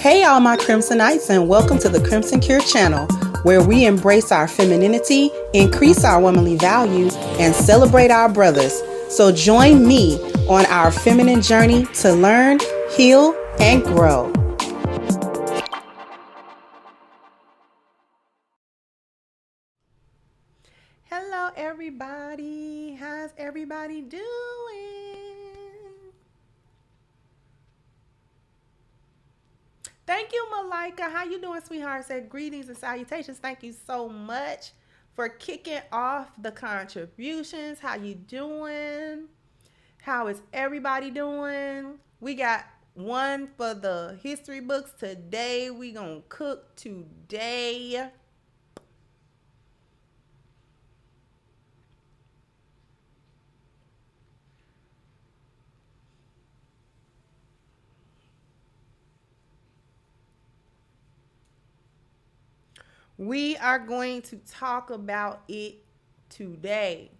Hey, all my Crimsonites, and welcome to the Crimson Cure channel, where we embrace our femininity, increase our womanly value, and celebrate our brothers. So join me on our feminine journey to learn, heal, and grow. Hello, everybody. How's everybody doing? Thank you, Malika. How you doing, sweetheart? Said greetings and salutations. Thank you so much for kicking off the contributions. How you doing? How is everybody doing? We got one for the history books today. We gonna cook today. We are going to talk about it today.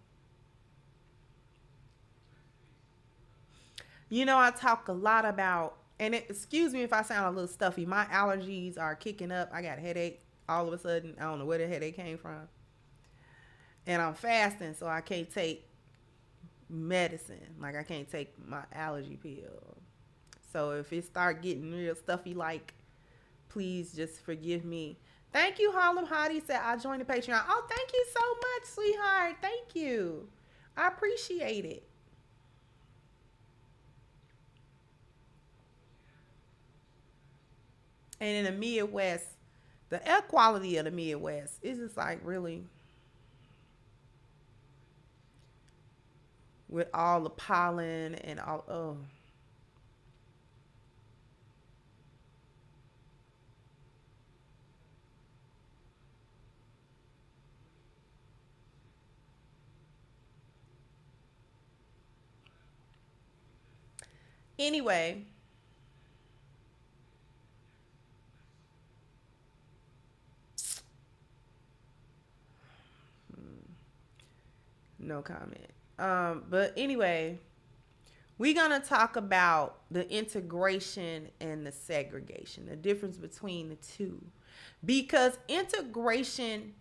You know, I talk a lot about, and excuse me if I sound a little stuffy. My allergies are kicking up. I got a headache all of a sudden. I don't know where the headache came from. And I'm fasting, so I can't take medicine. Like, I can't take my allergy pill. So if it start getting real stuffy, like, please just forgive me. Thank you, Harlem Hottie said I joined the Patreon. Oh, thank you so much, sweetheart. Thank you. I appreciate it. And in the Midwest, the air quality of the Midwest is just like really, with all the pollen and all, oh. Anyway, no comment. But anyway, we're gonna talk about the integration and the segregation, the difference between the two, because integration,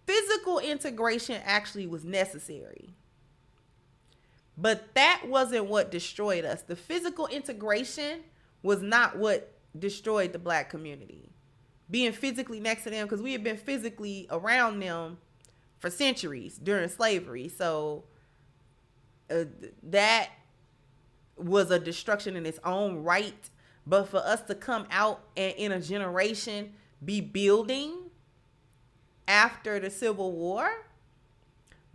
physical integration, actually was necessary. But that wasn't what destroyed us. The physical integration was not what destroyed the black community. Being physically next to them, because we had been physically around them for centuries during slavery. So that was a destruction in its own right. But for us to come out and in a generation be building after the Civil War,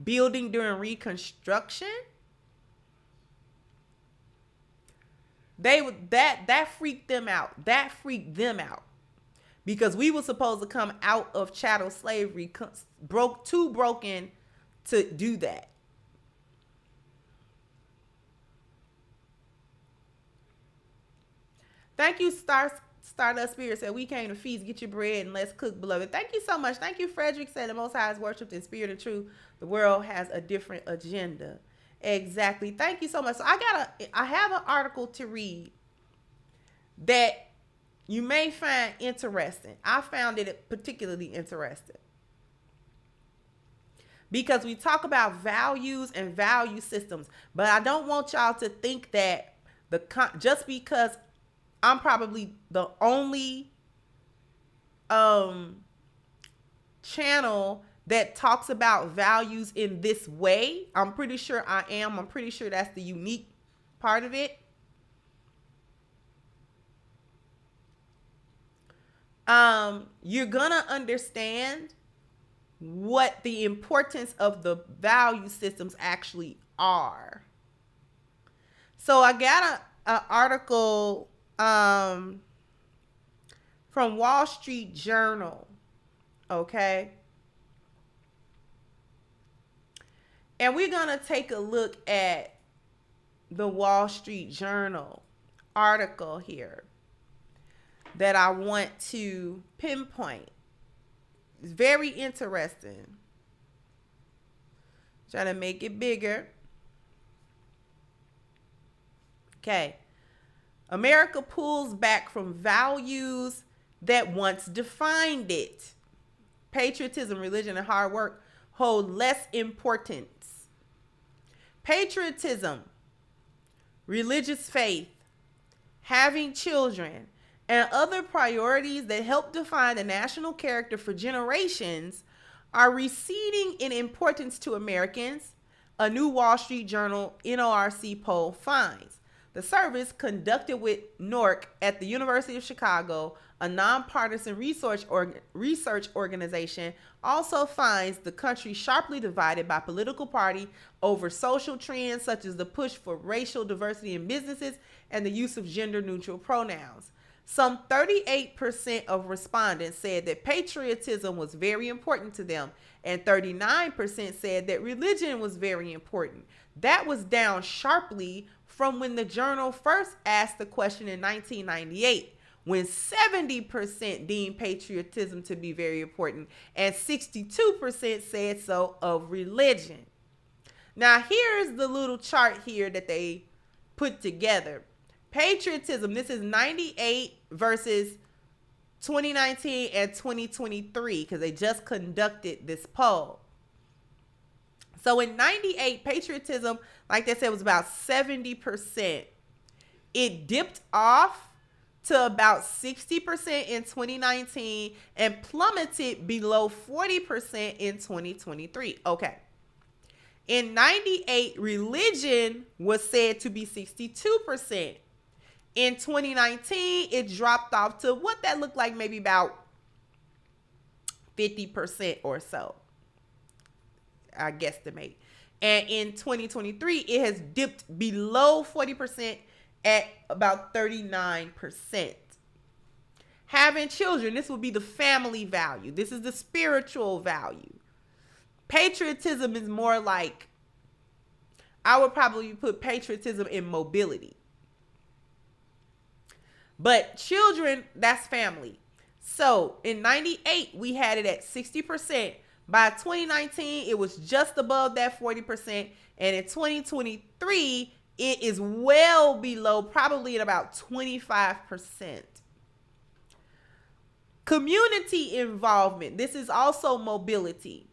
building during Reconstruction, that freaked them out. That freaked them out. Because we were supposed to come out of chattel slavery, too broken to do that. Thank you, Stardust Spirit said, we came to feast, get your bread, and let's cook, beloved. Thank you so much. Thank you, Frederick said, the Most High is worshipped in spirit and truth. The world has a different agenda. Exactly. Thank you so much. So I have an article to read that you may find interesting. I found it particularly interesting because we talk about values and value systems, but I don't want y'all to think that just because I'm probably the only channel that talks about values in this way. I'm pretty sure I am. I'm pretty sure that's the unique part of it. You're gonna understand what the importance of the value systems actually are. So I got an article from Wall Street Journal, okay? And we're gonna take a look at the Wall Street Journal article here that I want to pinpoint. It's very interesting. Trying to make it bigger. Okay. America pulls back from values that once defined it. Patriotism, religion, and hard work hold less importance. Patriotism, religious faith, having children, and other priorities that help define the national character for generations are receding in importance to Americans, a new Wall Street Journal NORC poll finds. The service, conducted with NORC at the University of Chicago, a nonpartisan research organization, also finds the country sharply divided by political party over social trends such as the push for racial diversity in businesses and the use of gender-neutral pronouns. Some 38% of respondents said that patriotism was very important to them, and 39% said that religion was very important. That was down sharply from when the journal first asked the question in 1998, when 70% deemed patriotism to be very important and 62% said so of religion. Now, here's the little chart here that they put together. Patriotism, this is 98 versus 2019 and 2023 because they just conducted this poll. So in 98, patriotism, like they said, was about 70%. It dipped off to about 60% in 2019 and plummeted below 40% in 2023. Okay. In 98, religion was said to be 62%. In 2019, it dropped off to what that looked like, maybe about 50% or so, I guesstimate. And in 2023, it has dipped below 40% at about 39%. Having children, this would be the family value. This is the spiritual value. Patriotism is more like, I would probably put patriotism in mobility. But children, that's family. So in 98, we had it at 60%. By 2019, it was just above that 40%. And in 2023, it is well below, probably at about 25%. Community involvement. This is also mobility.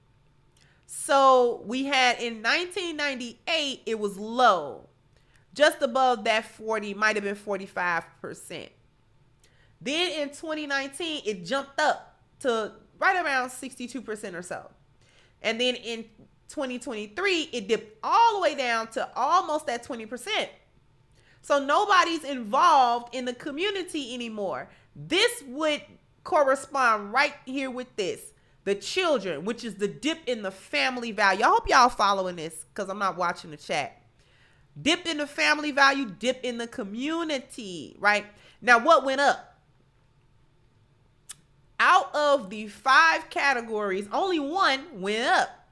So we had in 1998, it was low. Just above that 40, might have been 45%. Then in 2019, it jumped up to right around 62% or so. And then in 2023, it dipped all the way down to almost at 20%. So nobody's involved in the community anymore. This would correspond right here with this. The children, which is the dip in the family value. I hope y'all following this because I'm not watching the chat. Dip in the family value, dip in the community, right? Now, what went up? Out of the 5 categories, only one went up.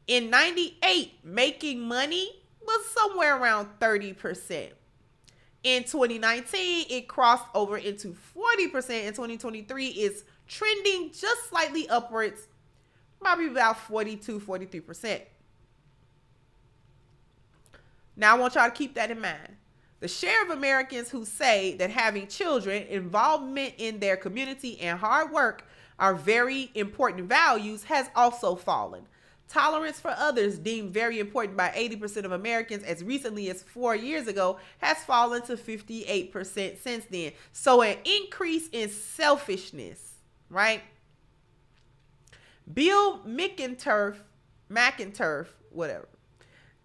In 98, making money was somewhere around 30%. In 2019, it crossed over into 40%. In 2023, it's trending just slightly upwards, probably about 42-43%. Now, I want y'all to keep that in mind. The share of Americans who say that having children, involvement in their community, and hard work are very important values has also fallen. Tolerance for others, deemed very important by 80% of Americans as recently as 4 years ago, has fallen to 58% since then. So an increase in selfishness, right? Bill McInturf, whatever,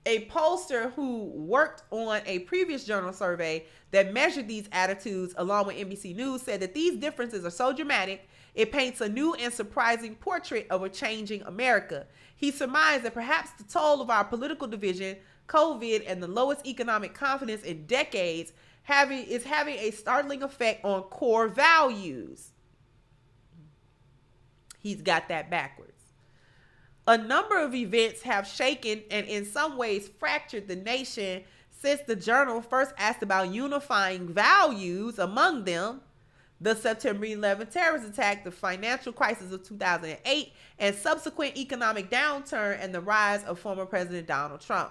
a pollster who worked on a previous journal survey that measured these attitudes along with NBC News, said that these differences are so dramatic, it paints a new and surprising portrait of a changing America. He surmised that perhaps the toll of our political division, COVID, and the lowest economic confidence in decades is having a startling effect on core values. He's got that backwards. A number of events have shaken and in some ways fractured the nation since the journal first asked about unifying values, among them the September 11th terrorist attack, the financial crisis of 2008, and subsequent economic downturn and the rise of former President Donald Trump.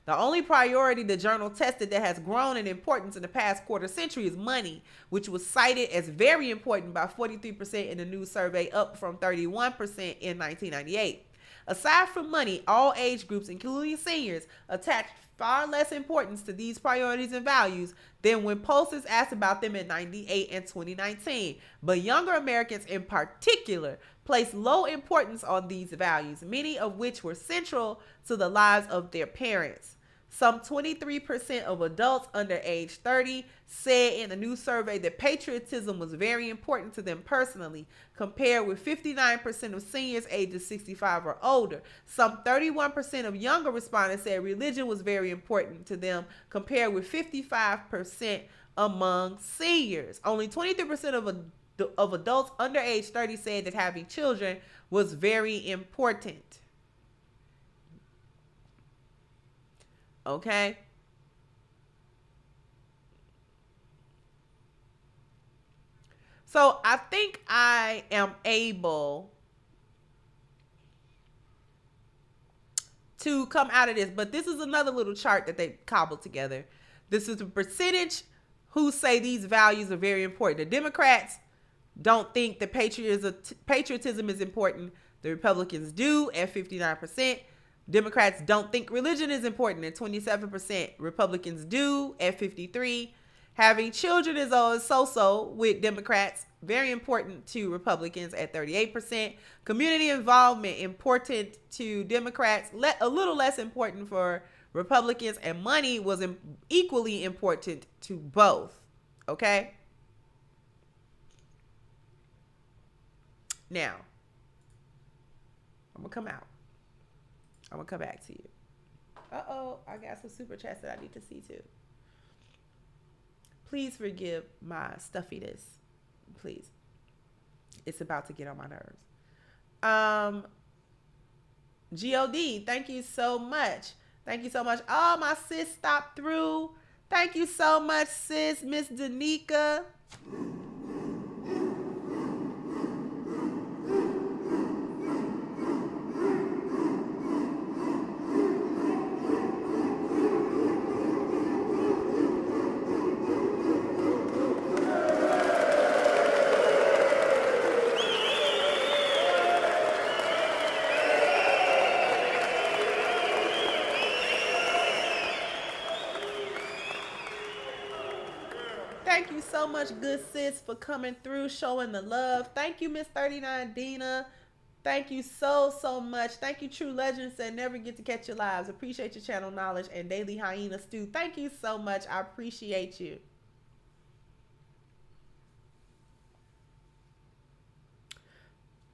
The only priority the journal tested that has grown in importance in the past quarter century is money, which was cited as very important by 43% in the new survey, up from 31% in 1998. Aside from money, all age groups, including seniors, attached far less importance to these priorities and values than when pollsters asked about them in 98 and 2019. But younger Americans in particular placed low importance on these values, many of which were central to the lives of their parents. Some 23% of adults under age 30 said in a new survey that patriotism was very important to them personally, compared with 59% of seniors ages 65 or older. Some 31% of younger respondents said religion was very important to them, compared with 55% among seniors. Only 23% of adults under age 30 said that having children was very important. Okay. So I think I am able to come out of this, but this is another little chart that they cobbled together. This is the percentage who say these values are very important. The Democrats don't think that patriotism is important. The Republicans do at 59%. Democrats don't think religion is important at 27%. Republicans do at 53%. Having children is always so-so with Democrats, very important to Republicans at 38%. Community involvement, important to Democrats, a little less important for Republicans, and money was equally important to both. Okay? Now, I'm going to come out. I'm going to come back to you. Uh-oh, I got some super chats that I need to see too. Please forgive my stuffiness. Please. It's about to get on my nerves. God, thank you so much. Thank you so much. Oh, my sis stopped through. Thank you so much, sis. Miss Danica. Thank you so much, good sis, for coming through, showing the love. Thank you, Miss 39 Dina. Thank you so much. Thank you, True Legends that never get to catch your lives. Appreciate your channel knowledge and Daily Hyena Stew. Thank you so much. I appreciate you.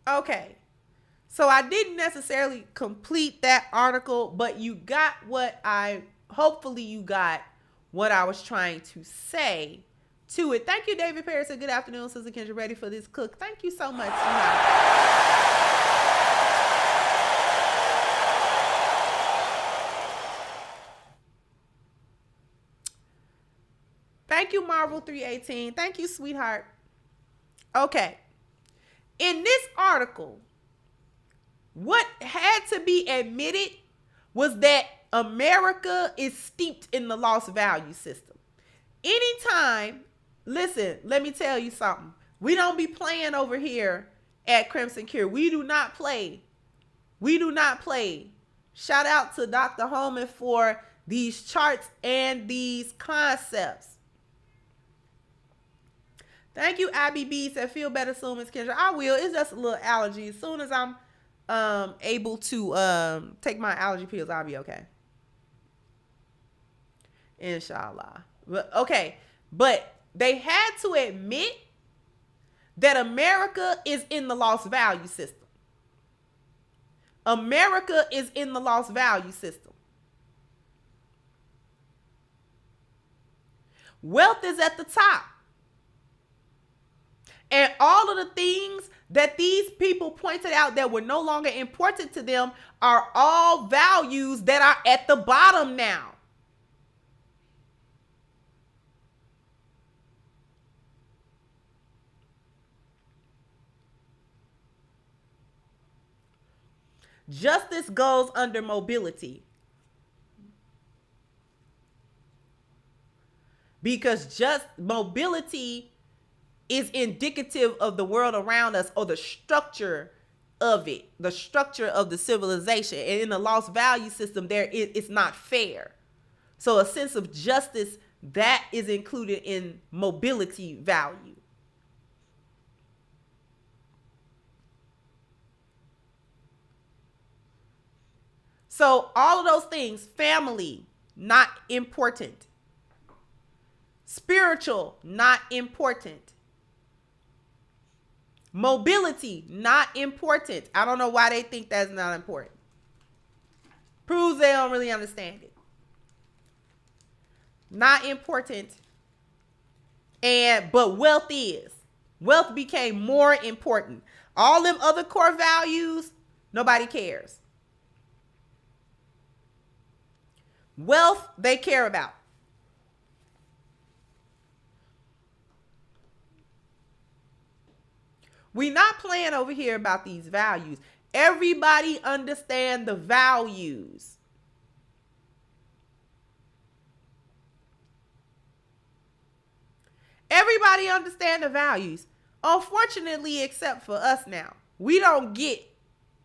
Okay. So I didn't necessarily complete that article, but you got hopefully you got what I was trying to say to it. Thank you, David Perry. Said, good afternoon, Sister Kendra. Ready for this cook? Thank you so much. Thank you, Marvel 318. Thank you, sweetheart. Okay. In this article, what had to be admitted was that America is steeped in the lost value system. Anytime, listen, let me tell you something. We don't be playing over here at Crimson Cure. We do not play. We do not play. Shout out to Dr. Holman for these charts and these concepts. Thank you, IBB. Said, feel better soon, Miss Kendra. I will. It's just a little allergy. As soon as I'm able to take my allergy pills, I'll be okay. Inshallah. Okay. But they had to admit that America is in the lost value system. America is in the lost value system. Wealth is at the top. And all of the things that these people pointed out that were no longer important to them are all values that are at the bottom now. Justice goes under mobility. because just mobility is indicative of the world around us, or the structure of it, the structure of the civilization. And in the lost value system, it's not fair. So a sense of justice that is included in mobility value. So all of those things, family, not important. Spiritual, not important. Mobility, not important. I don't know why they think that's not important. Proves they don't really understand it. Not important. But wealth is. Wealth became more important. All them other core values, nobody cares. Wealth, they care about. We not playing over here about these values. Everybody understand the values. Everybody understand the values. Unfortunately, except for us now. We don't get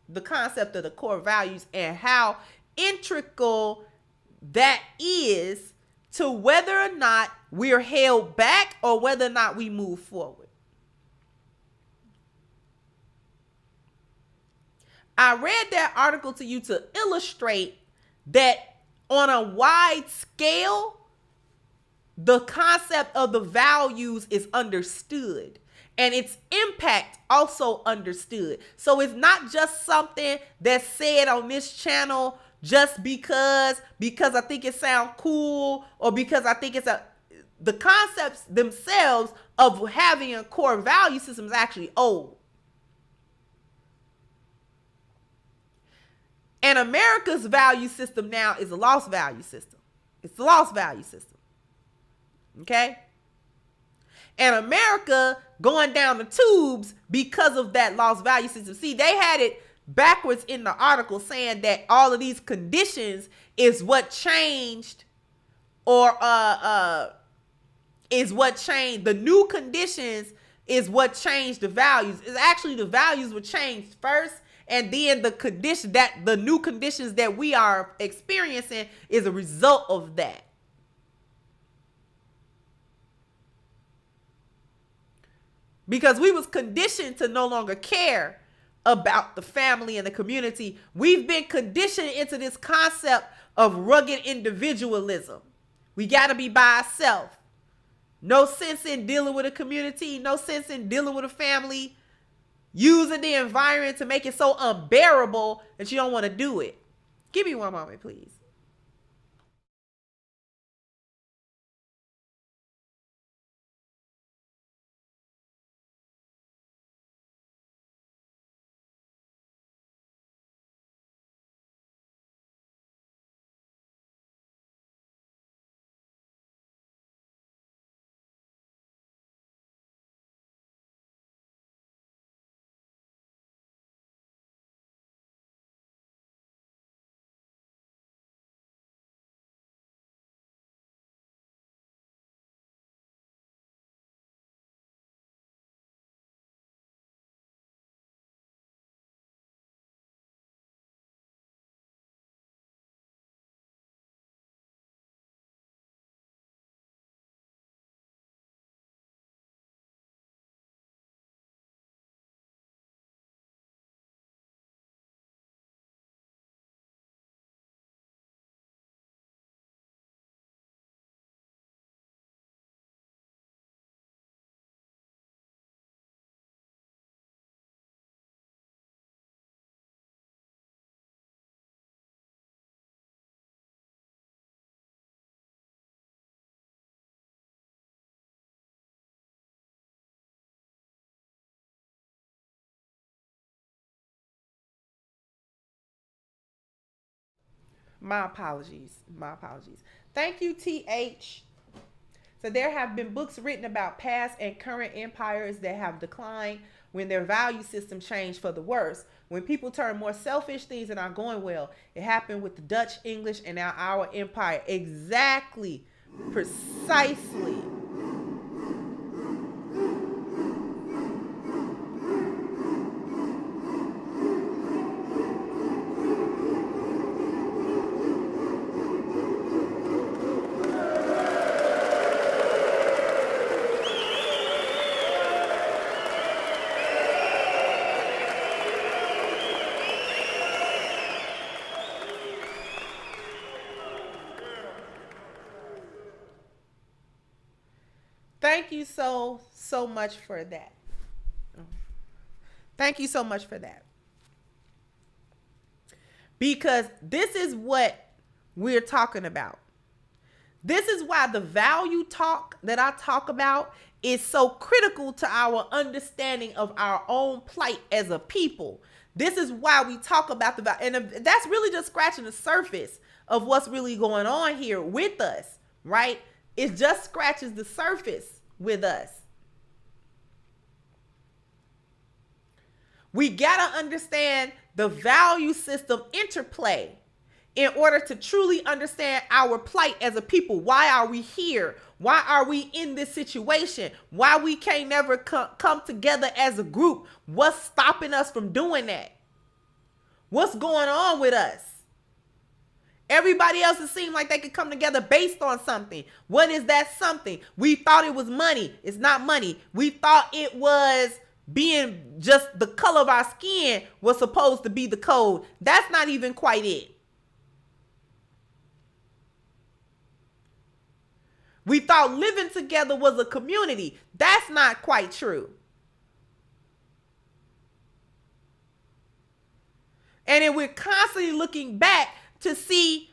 the concept of the core values and how integral that is to whether or not we're held back or whether or not we move forward. I read that article to you to illustrate that on a wide scale, the concept of the values is understood and its impact also understood. So it's not just something that's said on this channel just because I think it sounds cool, or because I think the concepts themselves of having a core value system is actually old. And America's value system now is a lost value system. It's the lost value system. Okay? And America going down the tubes because of that lost value system. See, they had it backwards in the article saying that all of these conditions is what changed, or is what changed. The new conditions is what changed the values. It's actually the values were changed first, and then the new conditions that we are experiencing is a result of that. Because we was conditioned to no longer care about the family and the community. We've been conditioned into this concept of rugged individualism. We got to be by ourselves. No sense in dealing with a community. No sense in dealing with a family. Using the environment to make it so unbearable that you don't want to do it. Give me one moment, please. My apologies. My apologies. Thank you, TH. So there have been books written about past and current empires that have declined when their value system changed for the worse. When people turn more selfish, things are not going well. It happened with the Dutch, English, and now our empire. Exactly. Precisely. Thank you so much for that. Thank you so much for that. Because this is what we're talking about. This is why the value talk that I talk about is so critical to our understanding of our own plight as a people. This is why we talk about the value. And that's really just scratching the surface of what's really going on here with us, right? It just scratches the surface with us. We got to understand the value system interplay in order to truly understand our plight as a people. Why are we here? Why are we in this situation? Why we can't never come together as a group? What's stopping us from doing that? What's going on with us? Everybody else, it seemed like they could come together based on something. What is that something? We thought it was money. It's not money. We thought it was being just the color of our skin was supposed to be the code. That's not even quite it. We thought living together was a community. That's not quite true. And then we're constantly looking back to see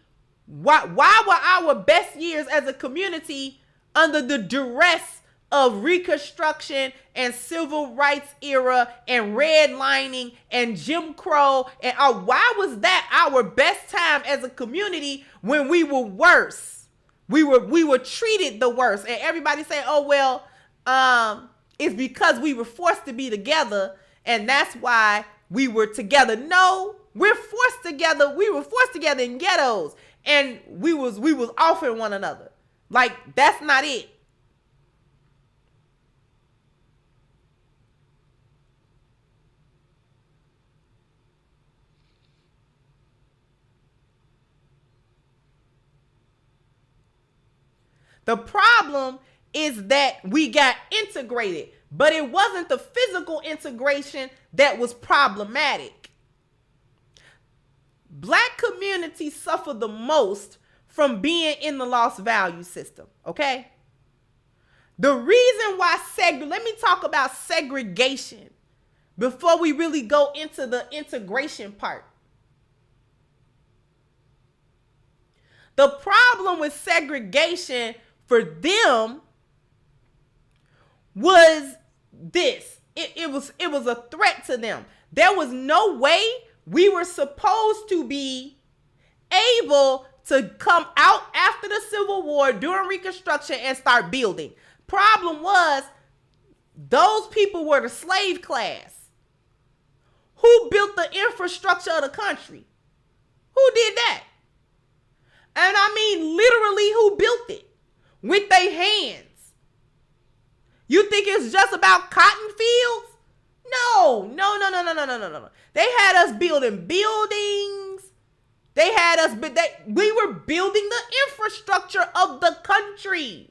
why were our best years as a community under the duress of Reconstruction and Civil Rights era and redlining and Jim Crow, and why was that our best time as a community when we were worse? We were treated the worst, and everybody say, "Oh well, it's because we were forced to be together, and that's why we were together." No, we're forced together. We were forced together in ghettos, and we was offering one another. Like, that's not it. The problem is that we got integrated, but it wasn't the physical integration that was problematic. Black communities suffer the most from being in the lost value system, okay? The reason why let me talk about segregation before we really go into the integration part. The problem with segregation for them was this. It was a threat to them. There was no way we were supposed to be able to come out after the Civil War during Reconstruction and start building. Problem was, those people were the slave class. Who built the infrastructure of the country? Who did that? And I mean literally who built it with their hands. You think it's just about cotton fields? No. They had us building buildings. We were building the infrastructure of the country.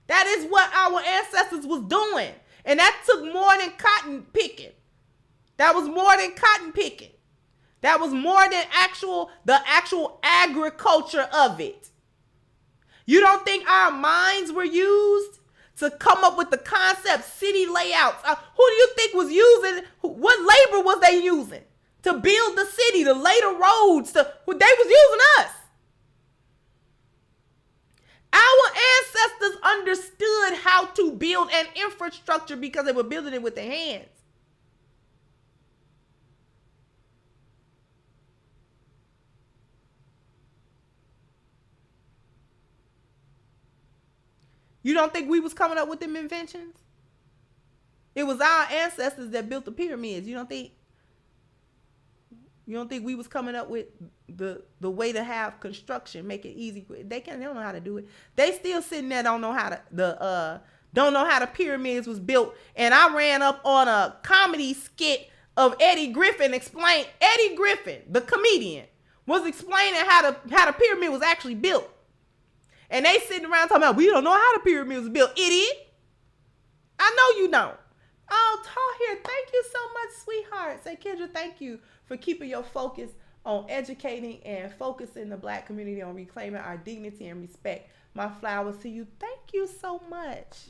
That is what our ancestors was doing. And that took more than cotton picking. That was more than cotton picking. That was more than the actual agriculture of it. You don't think our minds were used to come up with the concept city layouts? Who do you think was using, what labor was they using to build the city, to lay the roads? They was using us. Our ancestors understood how to build an infrastructure because they were building it with their hands. You don't think we was coming up with them inventions? It was our ancestors that built the pyramids. You don't think? You don't think we was coming up with the way to have construction, make it easy? They don't know how to do it. They still sitting there don't know how the pyramids was built. And I ran up on a comedy skit of Eddie Griffin Eddie Griffin, the comedian, was explaining how the pyramid was actually built. And they sitting around talking about, we don't know how the pyramid was built, idiot. I know you don't. Oh, Tahir, thank you so much, sweetheart. Say, Kendra, thank you for keeping your focus on educating and focusing the Black community on reclaiming our dignity and respect. My flowers to you. Thank you so much.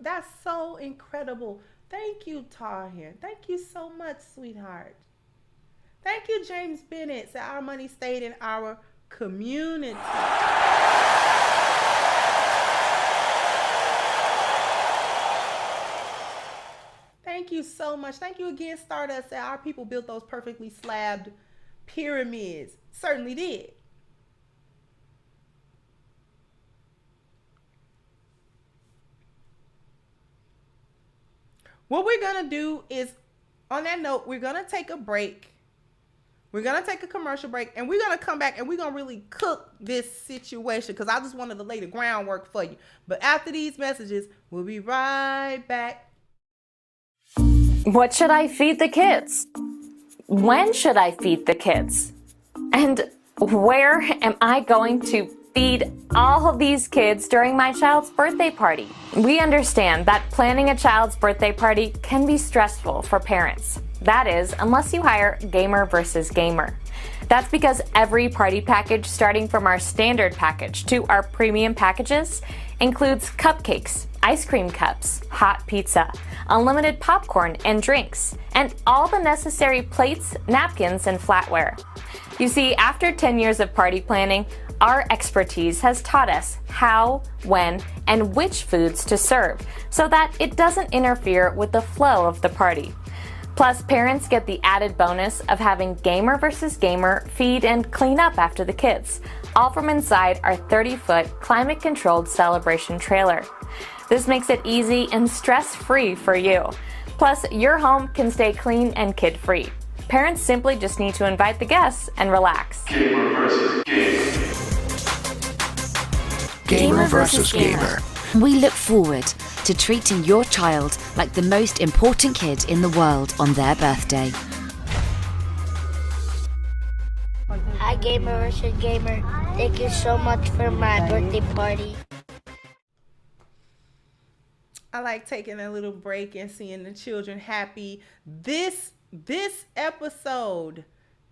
That's so incredible. Thank you, Tahir. Thank you so much, sweetheart. Thank you, James Bennett. So our money stayed in our community. Thank you so much. Thank you again, Stardust. That our people built those perfectly slabbed pyramids. Certainly did. What we're going to do is, on that note, we're going to take a break. We're going to take a commercial break, and we're going to come back, and we're going to really cook this situation, because I just wanted to lay the groundwork for you. But after these messages, we'll be right back. What should I feed the kids? When should I feed the kids? And where am I going to feed all of these kids during my child's birthday party? We understand that planning a child's birthday party can be stressful for parents. That is, unless you hire Gamer versus Gamer. That's because every party package, starting from our standard package to our premium packages, includes cupcakes, ice cream cups, hot pizza, unlimited popcorn and drinks, and all the necessary plates, napkins, and flatware. You see, after 10 years of party planning, our expertise has taught us how, when, and which foods to serve so that it doesn't interfere with the flow of the party. Plus, parents get the added bonus of having Gamer versus Gamer feed and clean up after the kids, all from inside our 30-foot climate-controlled celebration trailer. This makes it easy and stress-free for you. Plus, your home can stay clean and kid-free. Parents simply just need to invite the guests and relax. Gamer versus Gamer. Gamer versus Gamer. We look forward to treating your child like the most important kid in the world on their birthday. Hi, Gamer versus Gamer. Thank you so much for my birthday party. I like taking a little break and seeing the children happy. This episode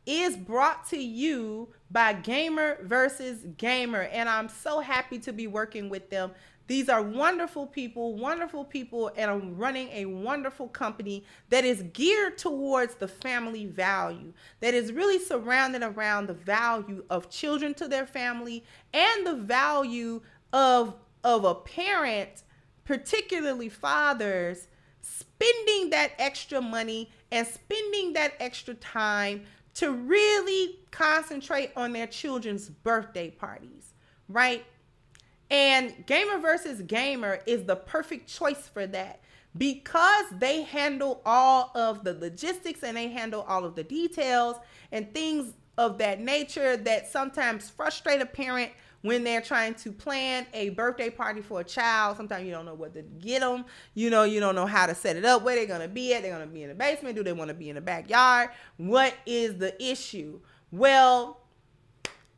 is brought to you by Gamer versus Gamer, and I'm so happy to be working with them. These are wonderful people, and I'm running a wonderful company that is geared towards the family value, that is really surrounded around the value of children to their family and the value of a parent, particularly fathers, spending that extra money and spending that extra time to really concentrate on their children's birthday parties, right? And Gamer versus Gamer is the perfect choice for that because they handle all of the logistics and they handle all of the details and things of that nature that sometimes frustrate a parent when they're trying to plan a birthday party for a child. Sometimes you don't know what to get them. You don't know how to set it up, where they're going to be at. They're going to be in the basement. Do they want to be in the backyard? What is the issue? Well,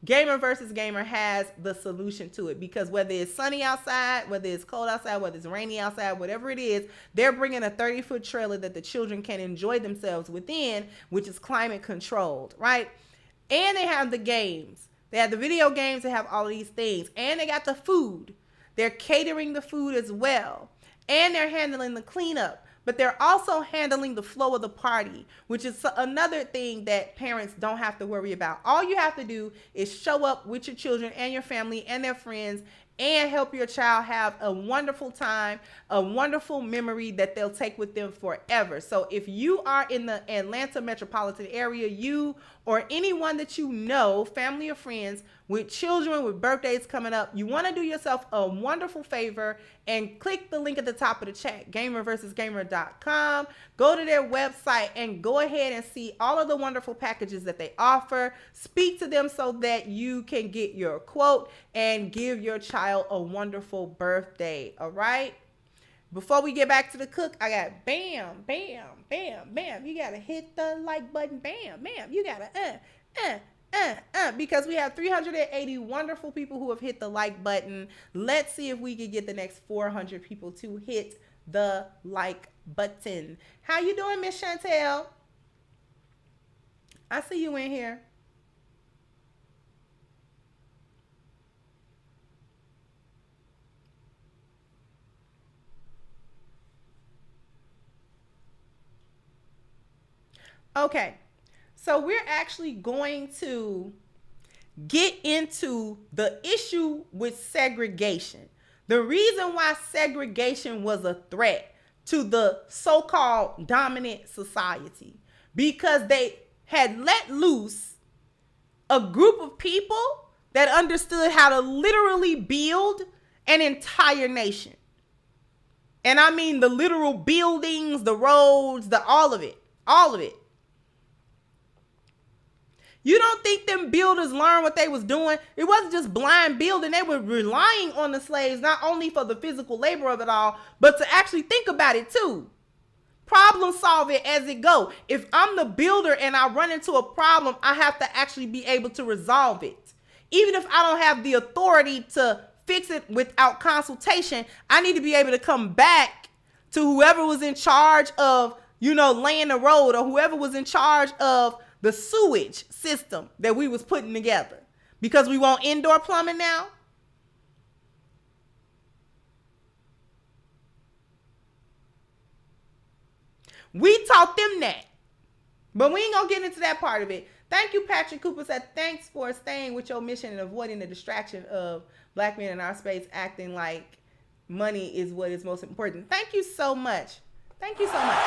Gamer versus Gamer has the solution to it, because whether it's sunny outside, whether it's cold outside, whether it's rainy outside, whatever it is, they're bringing a 30-foot trailer that the children can enjoy themselves within, which is climate controlled, right? And they have the games. They have the video games. They have all of these things. And they got the food. They're catering the food as well. And they're handling the cleanup. but they're also handling the flow of the party, which is another thing that parents don't have to worry about. All you have to do is show up with your children and your family and their friends and help your child have a wonderful time, a wonderful memory that they'll take with them forever. So if you are in the Atlanta metropolitan area, you or anyone that you know, family or friends, with children with birthdays coming up, you want to do yourself a wonderful favor and click the link at the top of the chat, gamerversusgamer.com. Go to their website and go ahead and see all of the wonderful packages that they offer. Speak to them so that you can get your quote and give your child a wonderful birthday. All right. Before we get back to the cook, I got bam, bam, bam, bam. You got to hit the like button. Bam, bam. You got to because we have 380 wonderful people who have hit the like button. Let's see if we can get the next 400 people to hit the like button. How you doing, Miss Chantel? I see you in here. Okay. So we're actually going to get into the issue with segregation. The reason why segregation was a threat to the so-called dominant society, because they had let loose a group of people that understood how to literally build an entire nation. And I mean the literal buildings, the roads, all of it, all of it. You don't think them builders learned what they was doing? It wasn't just blind building. They were relying on the slaves, not only for the physical labor of it all, but to actually think about it too. Problem solve it as it go. If I'm the builder and I run into a problem, I have to actually be able to resolve it. Even if I don't have the authority to fix it without consultation, I need to be able to come back to whoever was in charge of, laying the road, or whoever was in charge of the sewage system that we was putting together, because we want indoor plumbing now. We taught them that, but we ain't gonna get into that part of it. Thank you, Patrick Cooper said, thanks for staying with your mission and avoiding the distraction of black men in our space acting like money is what is most important. Thank you so much. Thank you so much.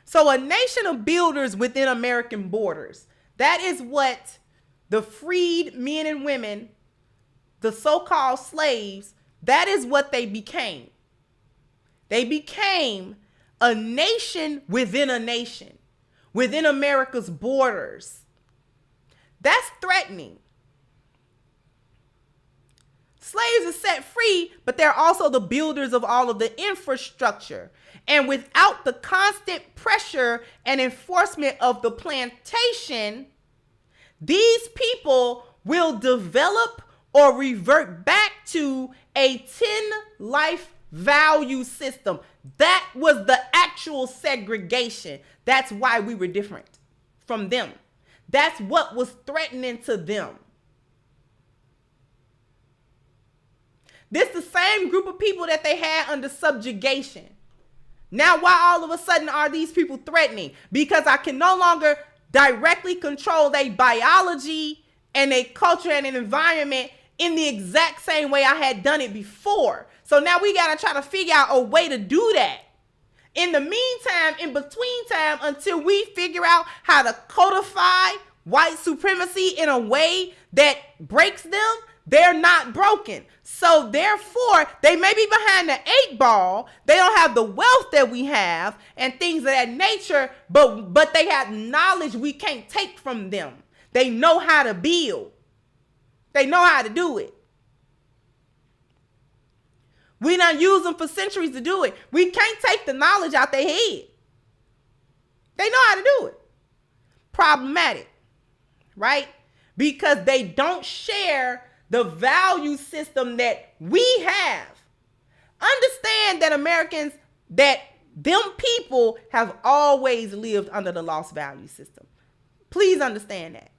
So a nation of builders within American borders. That is what the freed men and women, the so-called slaves, that is what they became. They became a nation within America's borders. That's threatening. Slaves are set free, but they're also the builders of all of the infrastructure. And without the constant pressure and enforcement of the plantation, these people will develop or revert back to a 10 life value system. That was the actual segregation. That's why we were different from them. That's what was threatening to them. This the same group of people that they had under subjugation. Now, why all of a sudden are these people threatening? Because I can no longer directly control their biology and their culture and an environment in the exact same way I had done it before. So now we got to try to figure out a way to do that. In the meantime, in between time, until we figure out how to codify white supremacy in a way that breaks them, they're not broken. So therefore, they may be behind the 8 ball. They don't have the wealth that we have and things of that nature, but they have knowledge we can't take from them. They know how to build. They know how to do it. We done used them for centuries to do it. We can't take the knowledge out their head. They know how to do it. Problematic, right? Because they don't share the value system that we have. Understand that Americans, that them people have always lived under the lost value system. Please understand that.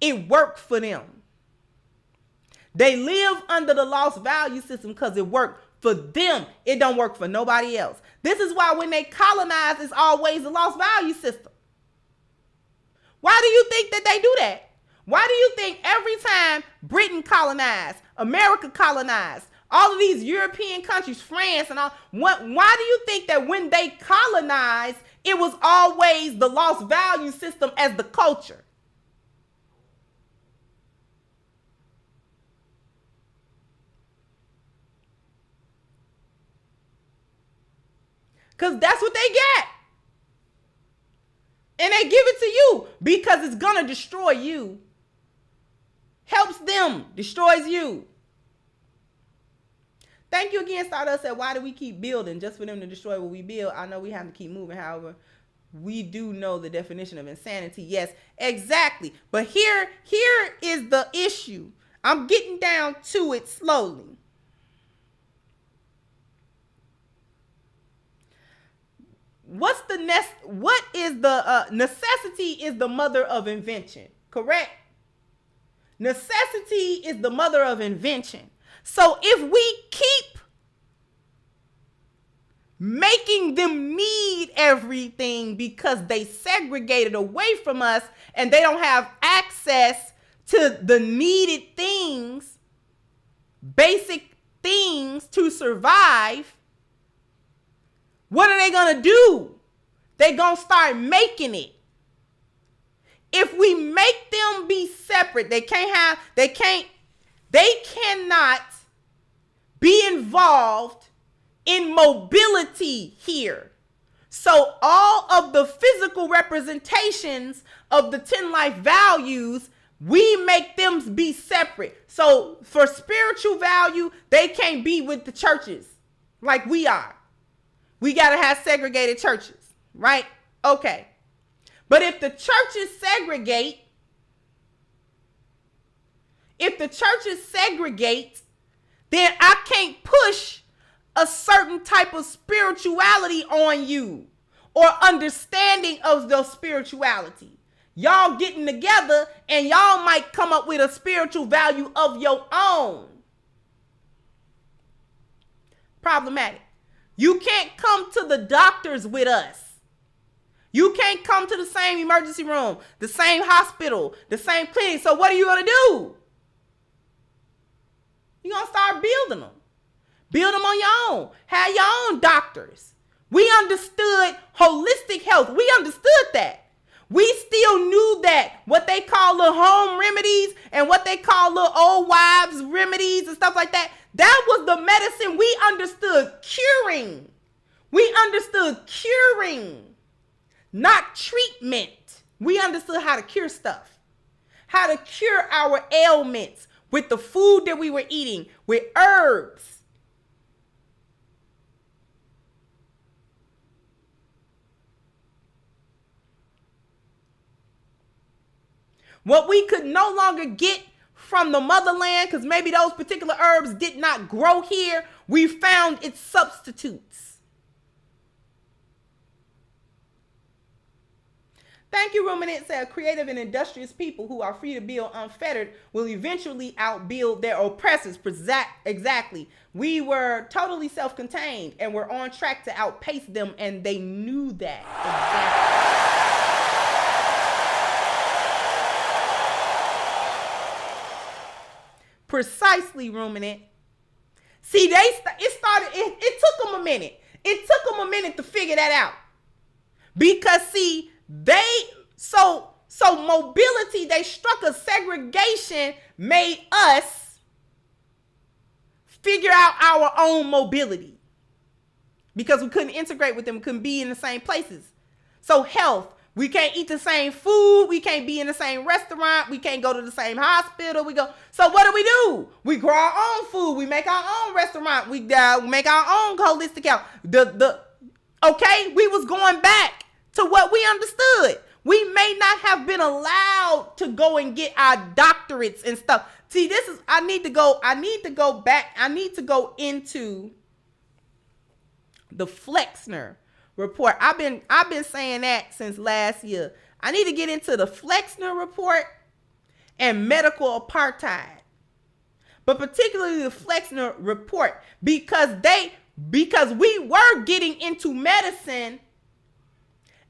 It worked for them. They live under the lost value system because it worked for them. It don't work for nobody else. This is why when they colonize, it's always the lost value system. Why do you think that they do that? Why do you think every time Britain colonized, America colonized, all of these European countries, France and all, why do you think that when they colonized, it was always the lost value system as the culture? Because that's what they get. And they give it to you because it's going to destroy you. Helps them, destroys you. Thank you again, Stardust said, why do we keep building just for them to destroy what we build? I know we have to keep moving. However, we do know the definition of insanity. Yes, exactly. But here is the issue. I'm getting down to it slowly. What is the necessity is the mother of invention, correct? Necessity is the mother of invention. So if we keep making them need everything because they segregated away from us and they don't have access to the needed things, basic things to survive, what are they going to do? They're going to start making it. If we make them be separate, they cannot be involved in mobility here. So all of the physical representations of the 10 life values, we make them be separate. So for spiritual value, they can't be with the churches like we are. We got to have segregated churches, right? Okay. But if the churches segregate, then I can't push a certain type of spirituality on you or understanding of the spirituality. Y'all getting together and y'all might come up with a spiritual value of your own. Problematic. You can't come to the doctors with us. You can't come to the same emergency room, the same hospital, the same clinic. So what are you going to do? You're going to start building them. Build them on your own. Have your own doctors. We understood holistic health. We understood that. We still knew that what they call little home remedies and what they call little old wives remedies and stuff like that, that was the medicine we understood curing. We understood curing, not treatment. We understood how to cure stuff, how to cure our ailments with the food that we were eating, with herbs. What we could no longer get from the motherland, because maybe those particular herbs did not grow here, we found its substitutes. Thank you, Ruminant said, creative and industrious people who are free to build unfettered will eventually outbuild their oppressors. Exactly. We were totally self-contained and we're on track to outpace them, and they knew that. Exactly. Precisely, Ruminant. See, it took them a minute. It took them a minute to figure that out. Because see, so mobility, they struck a segregation, made us figure out our own mobility. Because we couldn't integrate with them, we couldn't be in the same places. So health, we can't eat the same food. We can't be in the same restaurant. We can't go to the same hospital. So what do? We grow our own food. We make our own restaurant. We make our own holistic health. Okay, we was going back to what we understood. We may not have been allowed to go and get our doctorates and stuff. See, I need to go back. I need to go into the Flexner report. I've been saying that since last year. I need to get into the Flexner report and medical apartheid. But particularly the Flexner report, because we were getting into medicine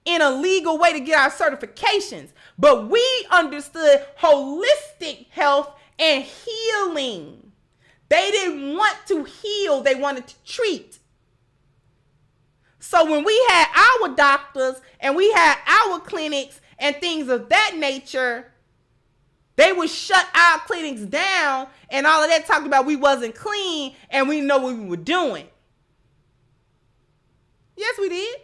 in a legal way to get our certifications, but we understood holistic health and healing. They didn't want to heal, they wanted to treat. So when we had our doctors and we had our clinics and things of that nature, they would shut our clinics down and all of that, talking about we wasn't clean and we didn't know what we were doing. Yes, we did.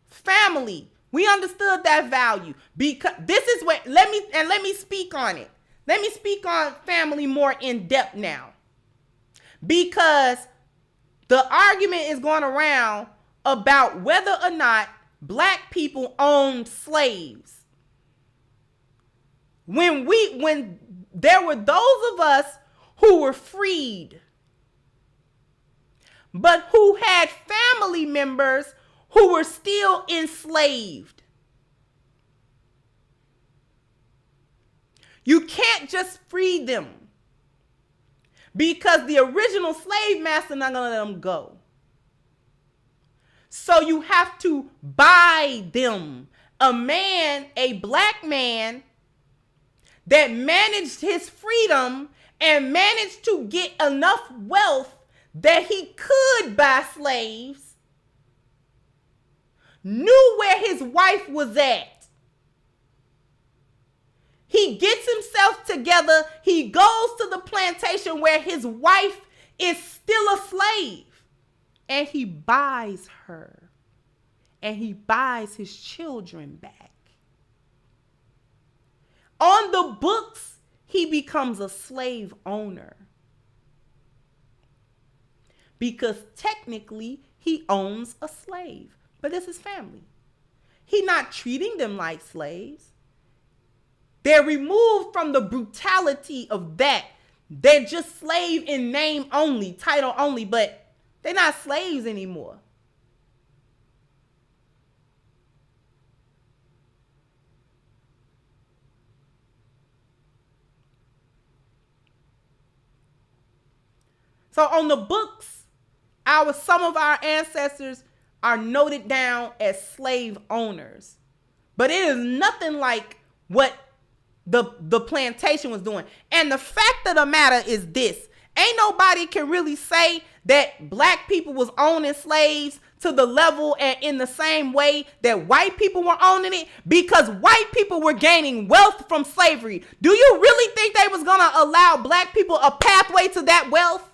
Family. We understood that value, because this is what, let me speak on it. Let me speak on family more in depth now, because the argument is going around about whether or not black people owned slaves. When there were those of us who were freed, but who had family members who were still enslaved. You can't just free them, because the original slave master not gonna let them go. So you have to buy them. A black man that managed his freedom and managed to get enough wealth that he could buy slaves, knew where his wife was at. He gets himself together. He goes to the plantation where his wife is still a slave, and he buys her, and he buys his children back. On the books, he becomes a slave owner, because technically he owns a slave. But this is family. He's not treating them like slaves. They're removed from the brutality of that. They're just slave in name only, title only, but they're not slaves anymore. So on the books, some of our ancestors are noted down as slave owners, but it is nothing like what the plantation was doing. And the fact of the matter is this: ain't nobody can really say that black people was owning slaves to the level and in the same way that white people were owning it, because white people were gaining wealth from slavery. Do you really think they was gonna allow black people a pathway to that wealth?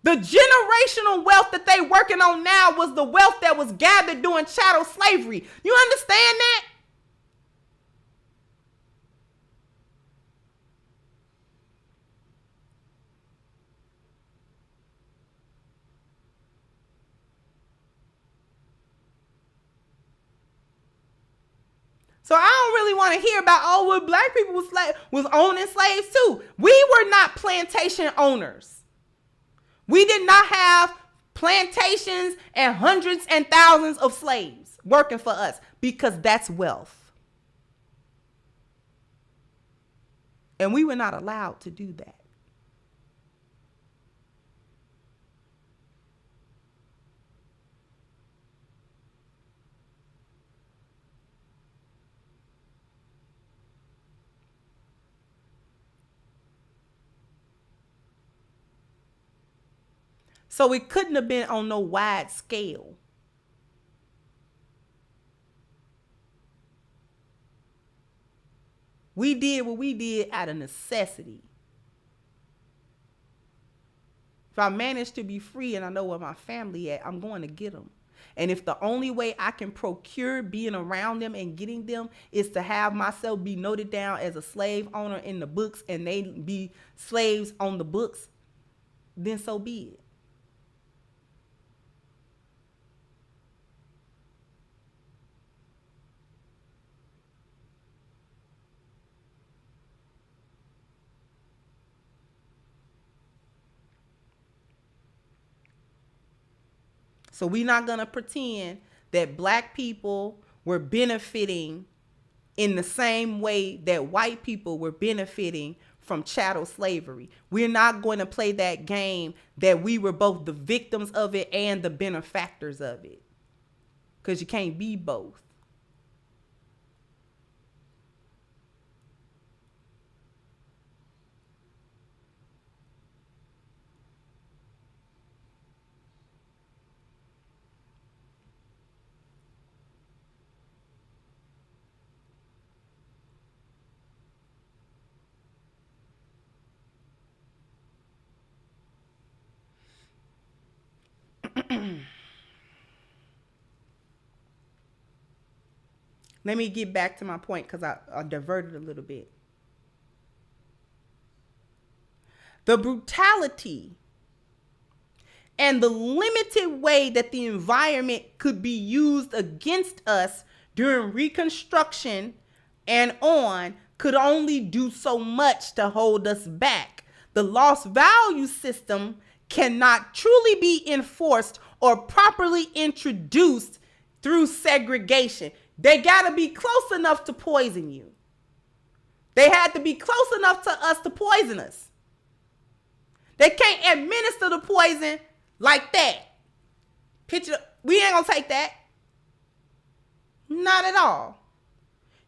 The generational wealth that they working on now was the wealth that was gathered during chattel slavery. You understand that? So I don't really want to hear about, oh, well, black people was owning slaves too. We were not plantation owners. We did not have plantations and hundreds and thousands of slaves working for us, because that's wealth. And we were not allowed to do that. So it couldn't have been on no wide scale. We did what we did out of necessity. If I manage to be free and I know where my family at, I'm going to get them. And if the only way I can procure being around them and getting them is to have myself be noted down as a slave owner in the books and they be slaves on the books, then so be it. So we're not going to pretend that black people were benefiting in the same way that white people were benefiting from chattel slavery. We're not going to play that game that we were both the victims of it and the benefactors of it. Because you can't be both. Let me get back to my point because I diverted a little bit. The brutality and the limited way that the environment could be used against us during Reconstruction and on could only do so much to hold us back. The lost value system cannot truly be enforced or properly introduced through segregation. They got to be close enough to poison you. They had to be close enough to us to poison us. They can't administer the poison like that. Picture, we ain't gonna take that. Not at all.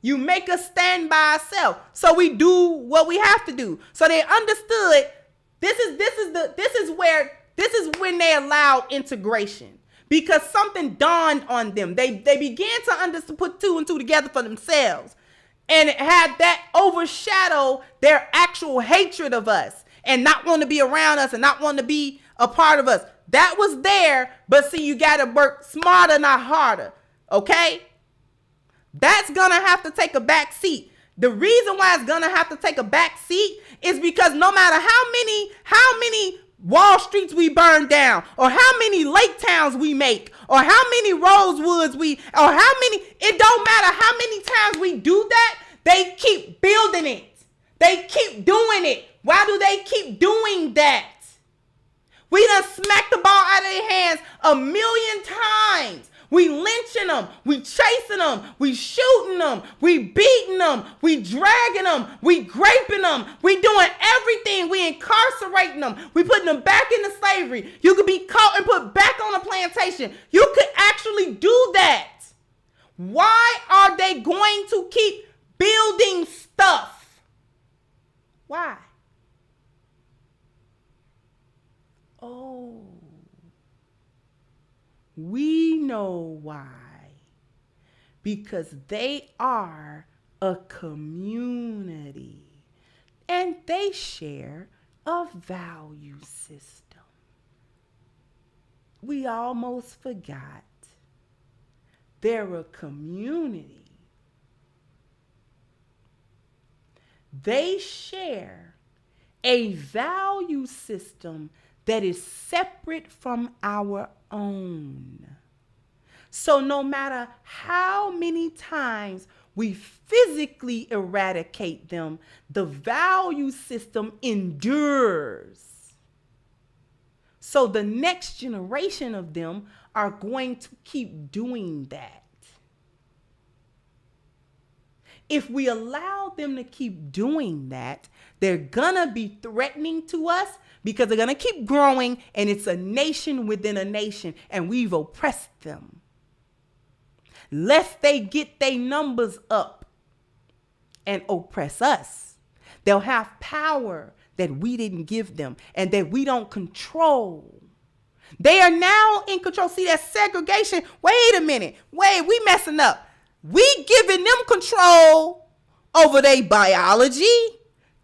You make us stand by ourselves. So we do what we have to do. So they understood this is when they allow integration. Because something dawned on them. They began to put two and two together for themselves. And it had that overshadow their actual hatred of us and not want to be around us and not want to be a part of us. That was there, but see, you got to work smarter, not harder. Okay? That's going to have to take a back seat. The reason why it's going to have to take a back seat is because no matter how many Wall Streets we burn down, or how many lake towns we make, or how many Rosewoods it don't matter how many times we do that, they keep building it. They keep doing it. Why do they keep doing that? We done smacked the ball out of their hands 1,000,000 times. We lynching them, we chasing them, we shooting them, we beating them, we dragging them, we raping them, we doing everything, we incarcerating them, we putting them back into slavery. You could be caught and put back on a plantation. You could actually do that. Why are they going to keep building stuff? Why? Oh. We know why. Because they are a community and they share a value system. We almost forgot. They're a community. They share a value system that is separate from our own. So no matter how many times we physically eradicate them, the value system endures. So the next generation of them are going to keep doing that. If we allow them to keep doing that, they're gonna be threatening to us because they're gonna keep growing, and it's a nation within a nation, and we've oppressed them. Lest they get their numbers up and oppress us, they'll have power that we didn't give them and that we don't control. They are now in control. See, that segregation. Wait a minute. We messing up. We giving them control over their biology,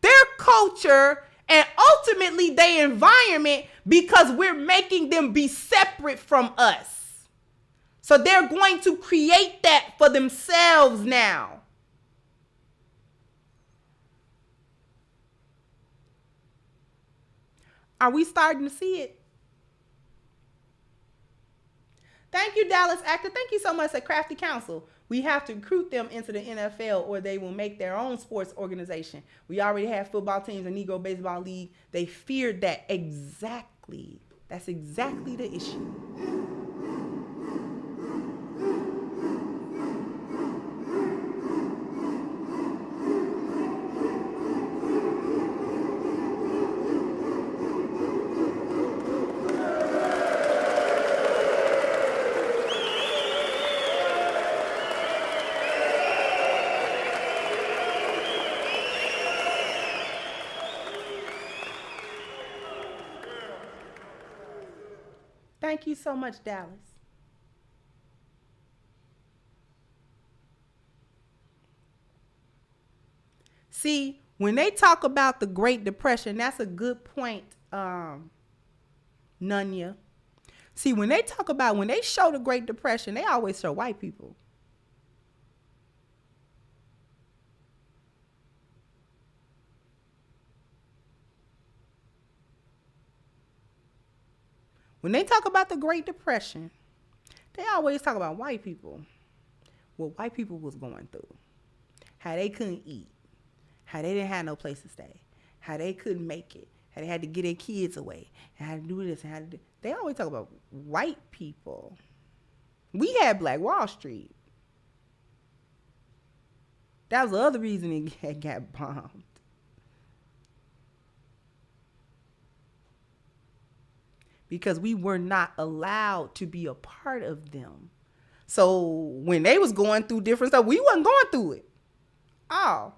their culture, and ultimately their environment, because we're making them be separate from us. So they're going to create that for themselves now. Are we starting to see it? Thank you, Dallas Actor. Thank you so much at Crafty Council. We have to recruit them into the NFL or they will make their own sports organization. We already have football teams and Negro Baseball League. They feared that exactly. That's exactly the issue. Thank you so much, Dallas. See, when they talk about the Great Depression, that's a good point, Nunya. See, when they show the Great Depression, they always show white people. When they talk about the Great Depression, they always talk about white people. What white people was going through. How they couldn't eat. How they didn't have no place to stay. How they couldn't make it. How they had to get their kids away. And how to do this and how to do. They always talk about white people. We had Black Wall Street. That was the other reason it got bombed. Because we were not allowed to be a part of them. So when they was going through different stuff, we wasn't going through it. Oh.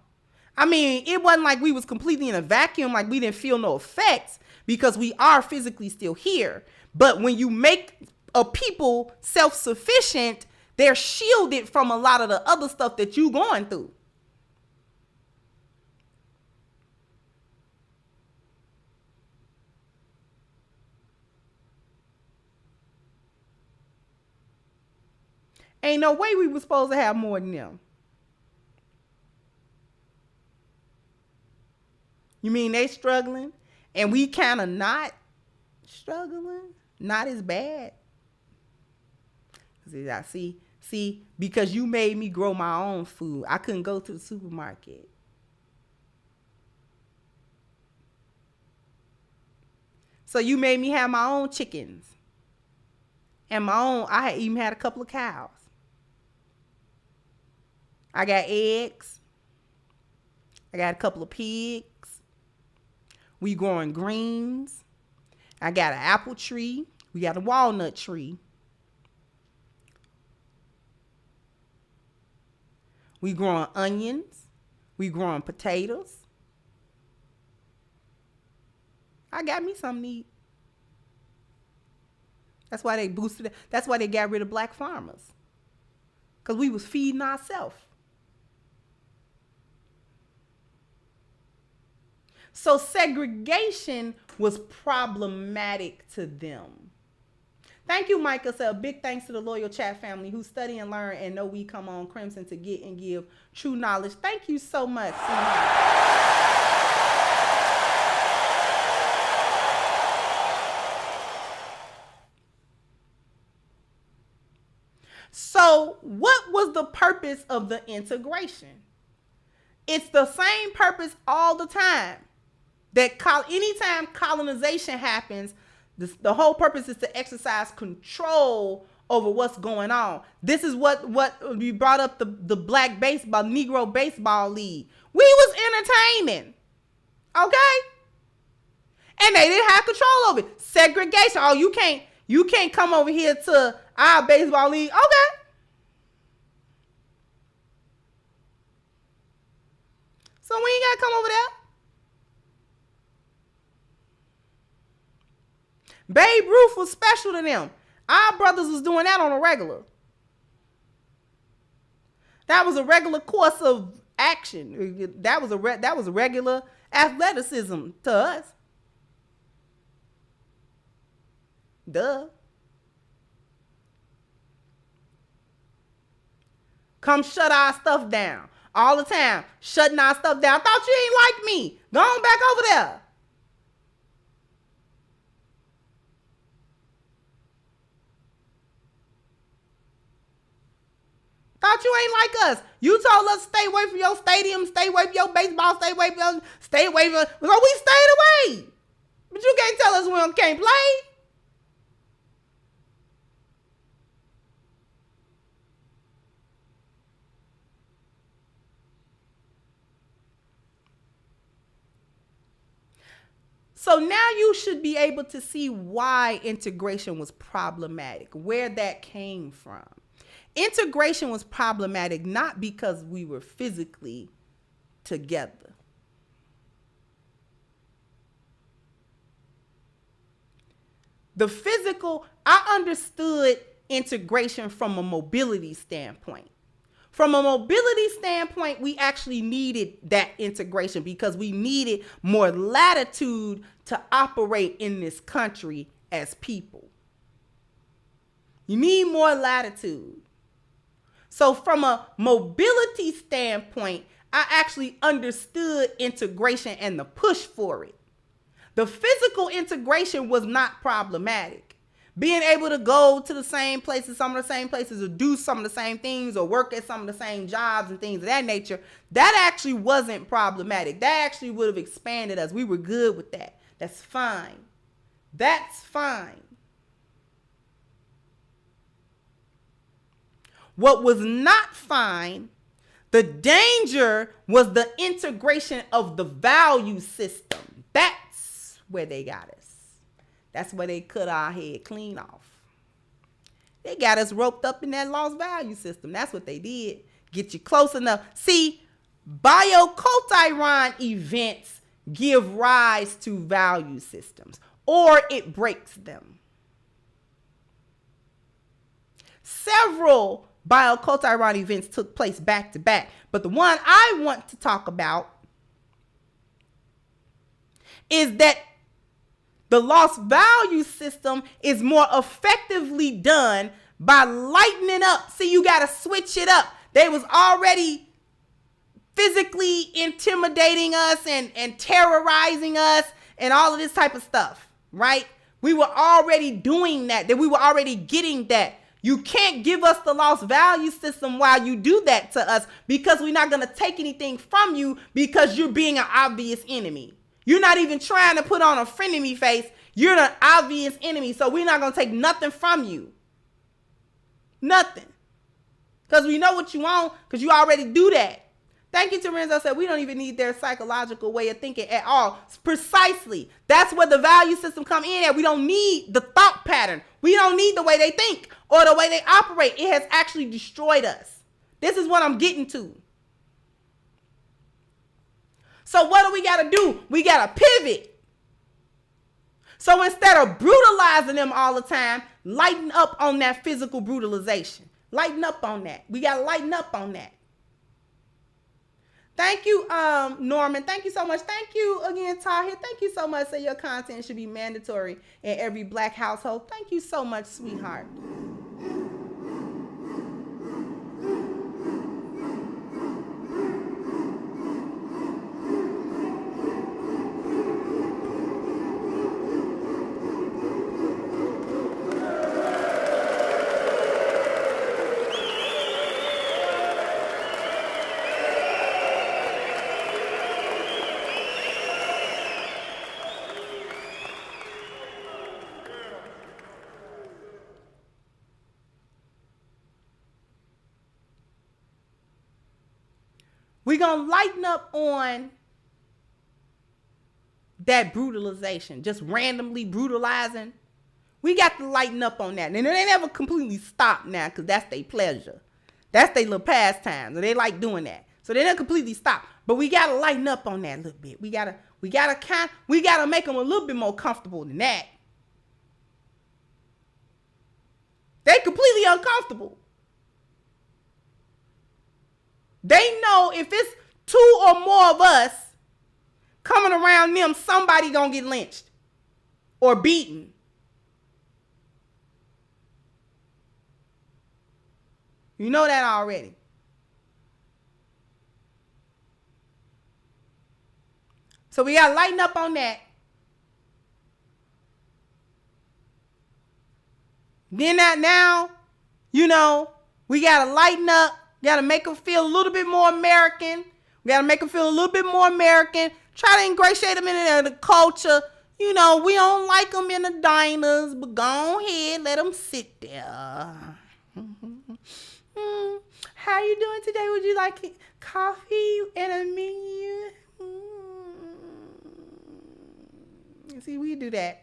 I mean, it wasn't like we was completely in a vacuum, like we didn't feel no effects, because we are physically still here. But when you make a people self-sufficient, they're shielded from a lot of the other stuff that you going through. Ain't no way we were supposed to have more than them. You mean they struggling and we kind of not struggling? Not as bad? See, because you made me grow my own food. I couldn't go to the supermarket. So you made me have my own chickens. And I even had a couple of cows. I got eggs. I got a couple of pigs. We growing greens. I got an apple tree. We got a walnut tree. We growing onions. We growing potatoes. I got me something to eat. That's why they boosted it. That's why they got rid of black farmers. Because we was feeding ourselves. So segregation was problematic to them. Thank you, Micah. So a big thanks to the loyal chat family who study and learn and know we come on Crimson to get and give true knowledge. Thank you so much. So what was the purpose of the integration? It's the same purpose all the time. That anytime colonization happens, the whole purpose is to exercise control over what's going on. This is what we brought up the black baseball, Negro baseball league. We was entertaining, okay? And they didn't have control over it. Segregation. Oh, you can't come over here to our baseball league. Okay. So we ain't gotta come over there. Babe Ruth was special to them. Our brothers was doing that on a regular. That was a regular course of action. That was a regular athleticism to us. Duh. Come shut our stuff down. All the time. Shutting our stuff down. I thought you ain't like me. Go on back over there. Thought you ain't like us. You told us stay away from your stadium, stay away from your baseball, stay away from. So we stayed away. But you can't tell us we can't play. So now you should be able to see why integration was problematic, where that came from. Integration was problematic not because we were physically together. The physical I understood integration from a mobility standpoint. From a mobility standpoint, we actually needed that integration because we needed more latitude to operate in this country as people. You need more latitude. So from a mobility standpoint, I actually understood integration and the push for it. The physical integration was not problematic. Being able to go to the same places, some of the same places, or do some of the same things, or work at some of the same jobs and things of that nature, that actually wasn't problematic. That actually would have expanded us. We were good with that. That's fine. That's fine. What was not fine, the danger, was the integration of the value system. That's where they got us. That's where they cut our head clean off. They got us roped up in that lost value system. That's what they did. Get you close enough. See, biocultural events give rise to value systems, or it breaks them. Several biocultural events took place back to back, but the one I want to talk about is that the lost value system is more effectively done by lightening up. See, you got to switch it up. They was already physically intimidating us and terrorizing us and all of this type of stuff, right? We were already doing that we were already getting that. You can't give us the lost value system while you do that to us, because we're not going to take anything from you because you're being an obvious enemy. You're not even trying to put on a frenemy face. You're the obvious enemy. So we're not going to take nothing from you. Nothing. Because we know what you want, because you already do that. Thank you, Terenzo said we don't even need their psychological way of thinking at all. Precisely. That's where the value system come in at. We don't need the thought pattern. We don't need the way they think or the way they operate. It has actually destroyed us. This is what I'm getting to. So what do we got to do? We got to pivot. So instead of brutalizing them all the time, lighten up on that physical brutalization. Lighten up on that. We got to lighten up on that. Thank you, Norman. Thank you so much. Thank you again, Tahir. Thank you so much. Say your content should be mandatory in every Black household. Thank you so much, sweetheart. We're going to lighten up on that brutalization, just randomly brutalizing. We got to lighten up on that. And they never completely stop now, because that's their pleasure. That's their little pastime. They like doing that. So they never completely stop. But we got to lighten up on that a little bit. We got to make them a little bit more comfortable than that. They completely uncomfortable. They know if it's 2 or more of us coming around them, somebody gonna get lynched or beaten. You know that already. So we gotta lighten up on that. Then now, we gotta lighten up. We got to make them feel a little bit more American. We got to make them feel a little bit more American. Try to ingratiate them in the culture. We don't like them in the diners, but go ahead, let them sit there. How you doing today? Would you like coffee and a menu? See, we do that.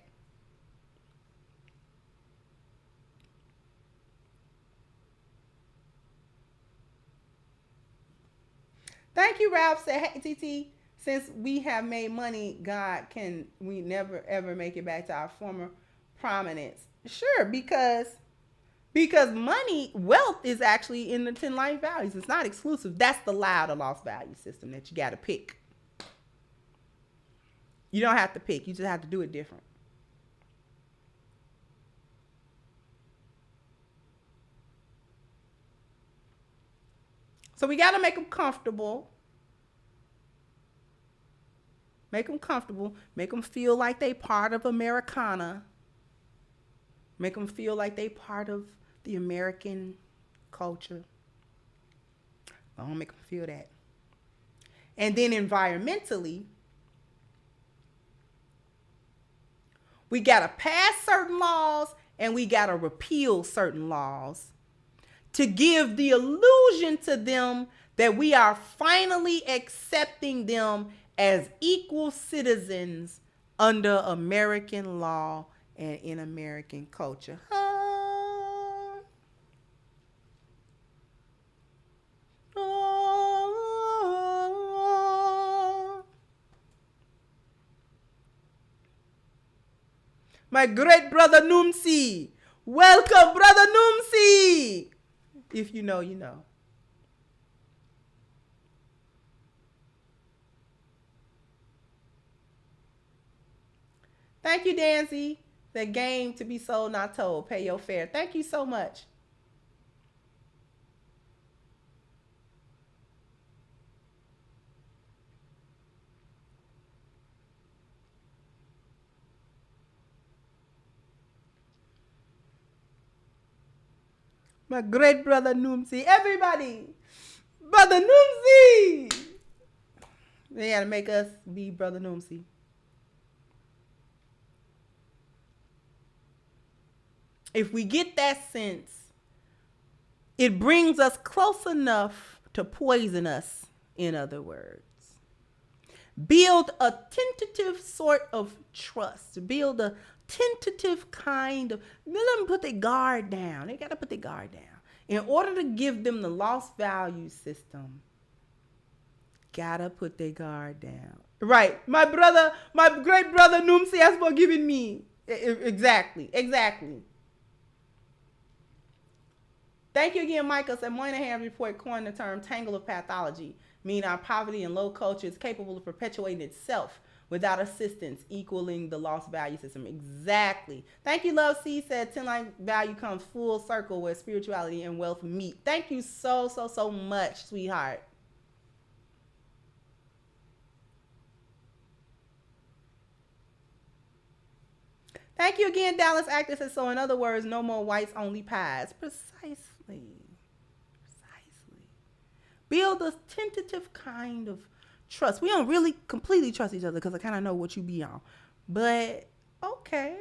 Thank you, Ralph. Said, hey, TT, since we have made money, God, can we never, ever make it back to our former prominence? Sure, because money, wealth is actually in the 10 life values. It's not exclusive. That's the lie of the lost value system that you got to pick. You don't have to pick. You just have to do it different. So we got to make them comfortable. Make them comfortable. Make them feel like they part of Americana. Make them feel like they part of the American culture. I don't make them feel that. And then environmentally, we got to pass certain laws and we got to repeal certain laws to give the illusion to them that we are finally accepting them as equal citizens under American law and in American culture. My great brother Numsi. Welcome, brother Numsi. If you know, you know. Thank you, Dancy. The game to be sold, not told. Pay your fare. Thank you so much. My great brother Numsi. Everybody. Brother Numsi. They gotta make us be brother Numsi. If we get that sense, it brings us close enough to poison us, in other words. Build a tentative sort of trust. Build a tentative kind of, let them put their guard down. They got to put their guard down. In order to give them the lost value system, gotta put their guard down. Right. My brother, my great brother Numsi has forgiven me. Exactly. Thank you again, Michael. Said Moynihan report coined the term tangle of pathology, meaning our poverty and low culture is capable of perpetuating itself without assistance, equaling the lost value system. Exactly. Thank you, Love C. Said 10 life value comes full circle where spirituality and wealth meet. Thank you so much, sweetheart. Thank you again, Dallas Actor says, so in other words, no more whites, only pies. Precisely. Build a tentative kind of trust. We don't really completely trust each other because I kind of know what you be on. But, okay.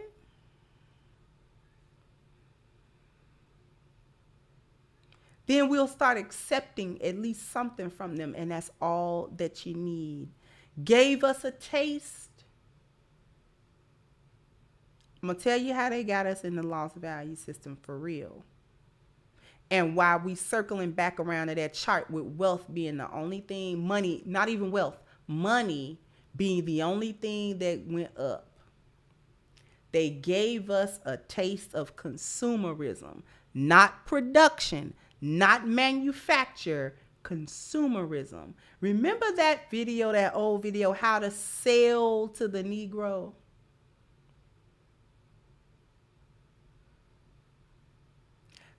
Then we'll start accepting at least something from them, and that's all that you need. Gave us a taste. I'm going to tell you how they got us in the lost value system for real. And why we circling back around to that chart with wealth being the only thing, money, not even wealth, money being the only thing that went up. They gave us a taste of consumerism, not production, not manufacture, consumerism. Remember that video, that old video, how to sell to the Negro?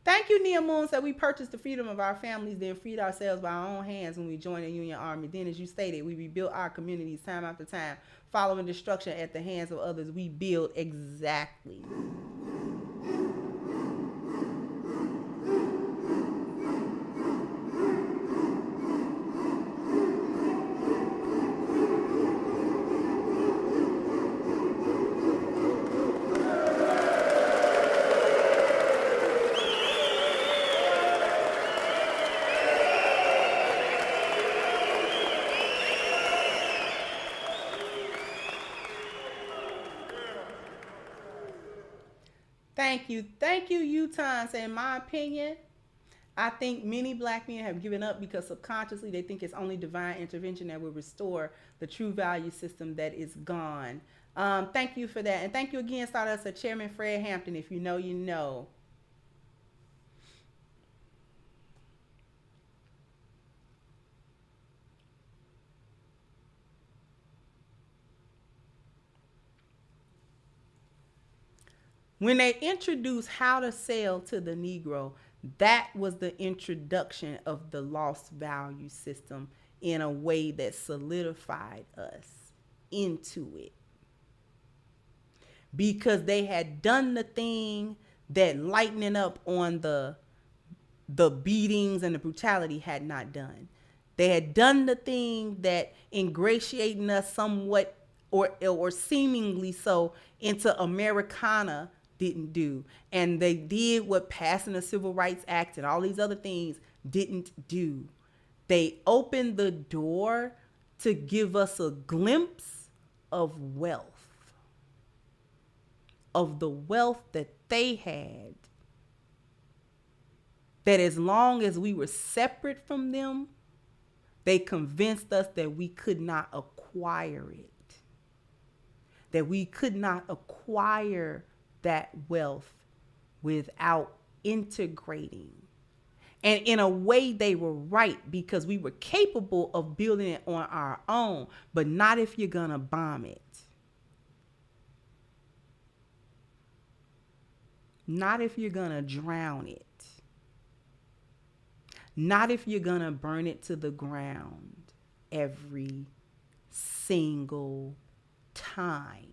Thank you, Nia Moon said we purchased the freedom of our families, then freed ourselves by our own hands when we joined the Union Army. Then, as you stated, we rebuilt our communities time after time, following destruction at the hands of others. We build exactly. Thank you, Utah. So in my opinion, I think many black men have given up because subconsciously they think it's only divine intervention that will restore the true value system that is gone. Thank you for that. And thank you again, Stardust, Chairman Fred Hampton. If you know, you know. When they introduced how to sell to the Negro, that was the introduction of the lost value system in a way that solidified us into it. Because they had done the thing that lightening up on the beatings and the brutality had not done. They had done the thing that ingratiating us somewhat or seemingly so into Americana didn't do. And they did what passing the Civil Rights Act and all these other things didn't do. They opened the door to give us a glimpse of wealth, of the wealth that they had, that as long as we were separate from them, they convinced us that we could not acquire it, that we could not acquire that wealth without integrating. And in a way, they were right, because we were capable of building it on our own, but not if you're going to bomb it. Not if you're going to drown it. Not if you're going to burn it to the ground every single time.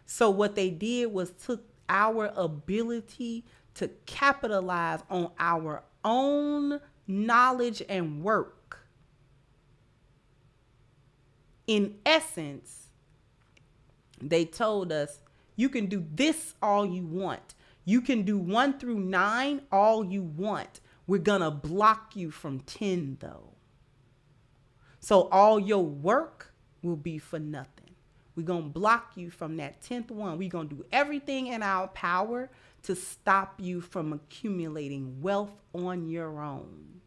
So what they did was took our ability to capitalize on our own knowledge and work. In essence, they told us, you can do this all you want. You can do 1 through 9 all you want. We're going to block you from 10 though. So all your work will be for nothing. We're going to block you from that 10th one. We're going to do everything in our power to stop you from accumulating wealth on your own.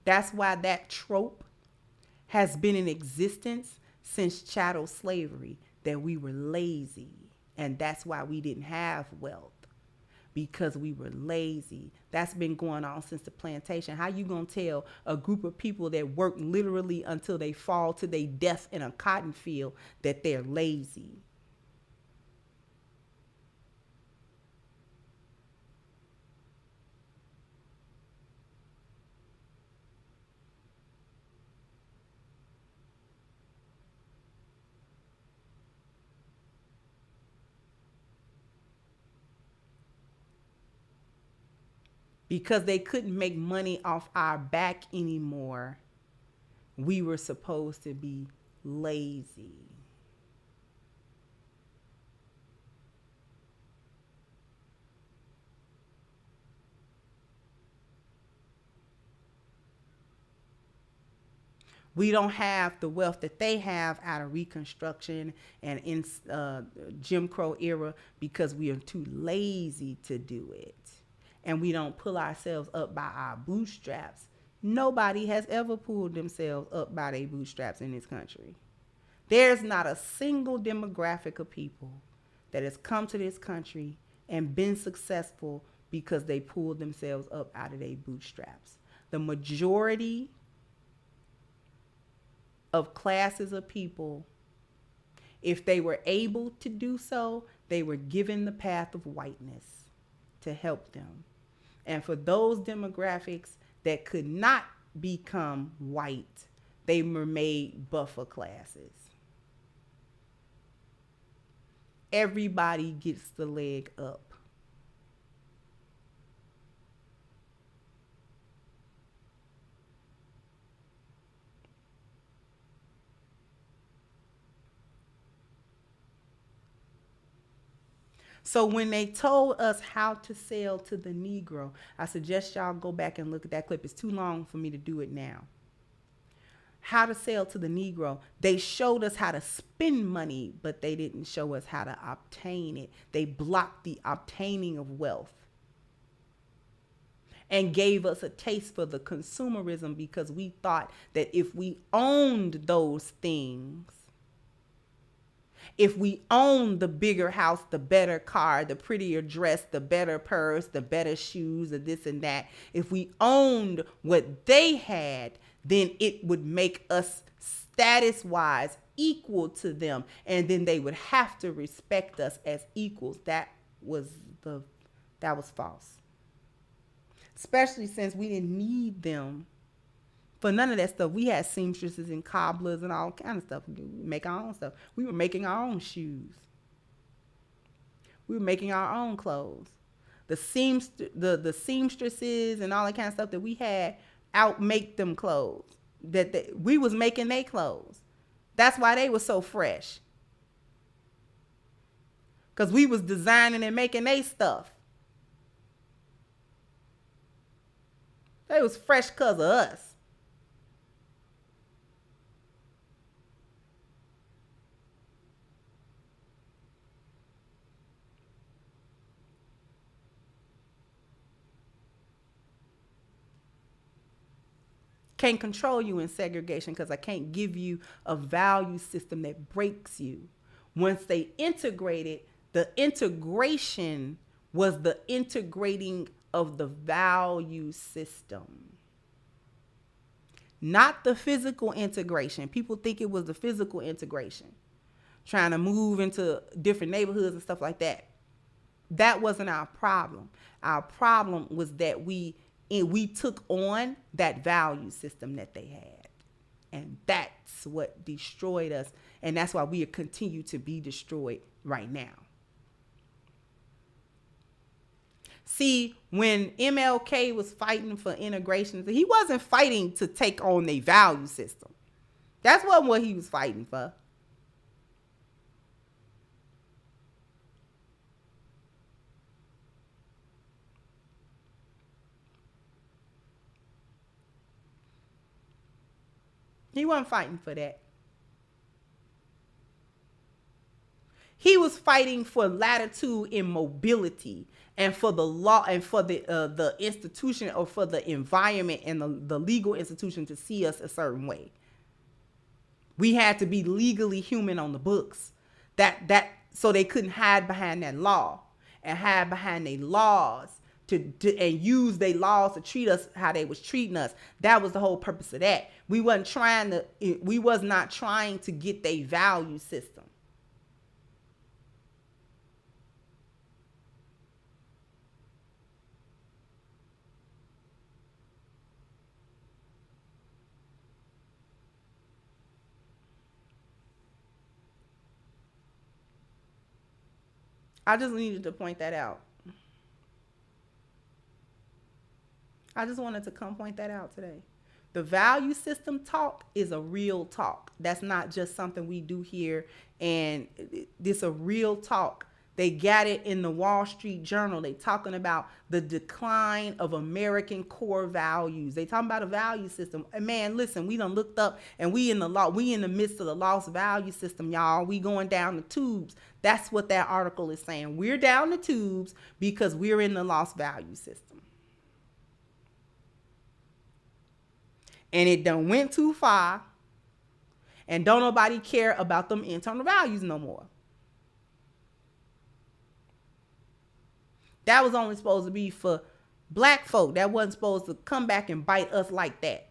That's why that trope has been in existence since chattel slavery, that we were lazy. And that's why we didn't have wealth, because we were lazy. That's been going on since the plantation. How you gonna tell a group of people that work literally until they fall to their death in a cotton field that they're lazy? Because they couldn't make money off our back anymore, we were supposed to be lazy. We don't have the wealth that they have out of Reconstruction and in Jim Crow era, because we are too lazy to do it. And we don't pull ourselves up by our bootstraps. Nobody has ever pulled themselves up by their bootstraps in this country. There's not a single demographic of people that has come to this country and been successful because they pulled themselves up out of their bootstraps. The majority of classes of people, if they were able to do so, they were given the path of whiteness to help them. And for those demographics that could not become white, they were made buffer classes. Everybody gets the leg up. So when they told us how to sell to the Negro, I suggest y'all go back and look at that clip. It's too long for me to do it now. how to sell to the Negro. They showed us how to spend money, but they didn't show us how to obtain it. They blocked the obtaining of wealth and gave us a taste for the consumerism because we thought that if we owned those things, if we owned the bigger house, the better car, the prettier dress, the better purse, the better shoes, or this and that, if we owned what they had, then it would make us status-wise equal to them, and then they would have to respect us as equals. That was false. Especially since we didn't need them for none of that stuff. We had seamstresses and cobblers and all kind of stuff. We make our own stuff. We were making our own shoes. We were making our own clothes. The seamstresses and all that kind of stuff that we had outmake them clothes. That we was making their clothes. That's why they were so fresh. Because we was designing and making their stuff. They was fresh because of us. Can't control you in segregation because I can't give you a value system that breaks you. Once they integrated, the integration was the integrating of the value system. Not the physical integration. People think it was the physical integration. Trying to move into different neighborhoods and stuff like that. That wasn't our problem. Our problem was that we took on that value system that they had. And that's what destroyed us. And that's why we continue to be destroyed right now. See, when MLK was fighting for integration, he wasn't fighting to take on a value system. That's wasn't what he was fighting for. He wasn't fighting for that. He was fighting for latitude in mobility and for the law and for the institution or for the environment and the legal institution to see us a certain way. We had to be legally human on the books. So they couldn't hide behind that law and hide behind their laws and use their laws to treat us how they was treating us. That was the whole purpose of that. We was not trying to get their value system. I just needed to point that out. I just wanted to come point that out today. The value system talk is a real talk. That's not just something we do here. And this a real talk. They got it in the Wall Street Journal. They talking about the decline of American core values. They talking about a value system. And man, listen, we done looked up and we in the midst of the lost value system, y'all. We going down the tubes. That's what that article is saying. We're down the tubes because we're in the lost value system. And it done went too far. And don't nobody care about them internal values no more. That was only supposed to be for black folk. That wasn't supposed to come back and bite us like that.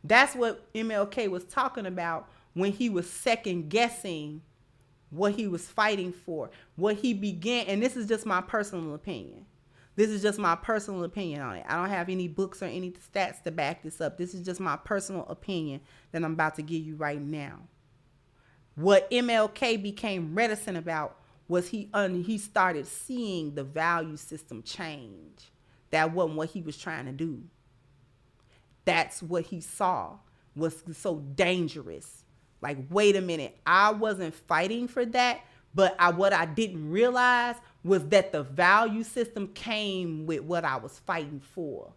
That's what MLK was talking about when he was second guessing what he was fighting for, what he began. And this is just my personal opinion. This is just my personal opinion on it. I don't have any books or any stats to back this up. This is just my personal opinion that I'm about to give you right now. What MLK became reticent about was he started seeing the value system change. That wasn't what he was trying to do. That's what he saw was so dangerous. Like, wait a minute, I wasn't fighting for that, but what I didn't realize was that the value system came with what I was fighting for.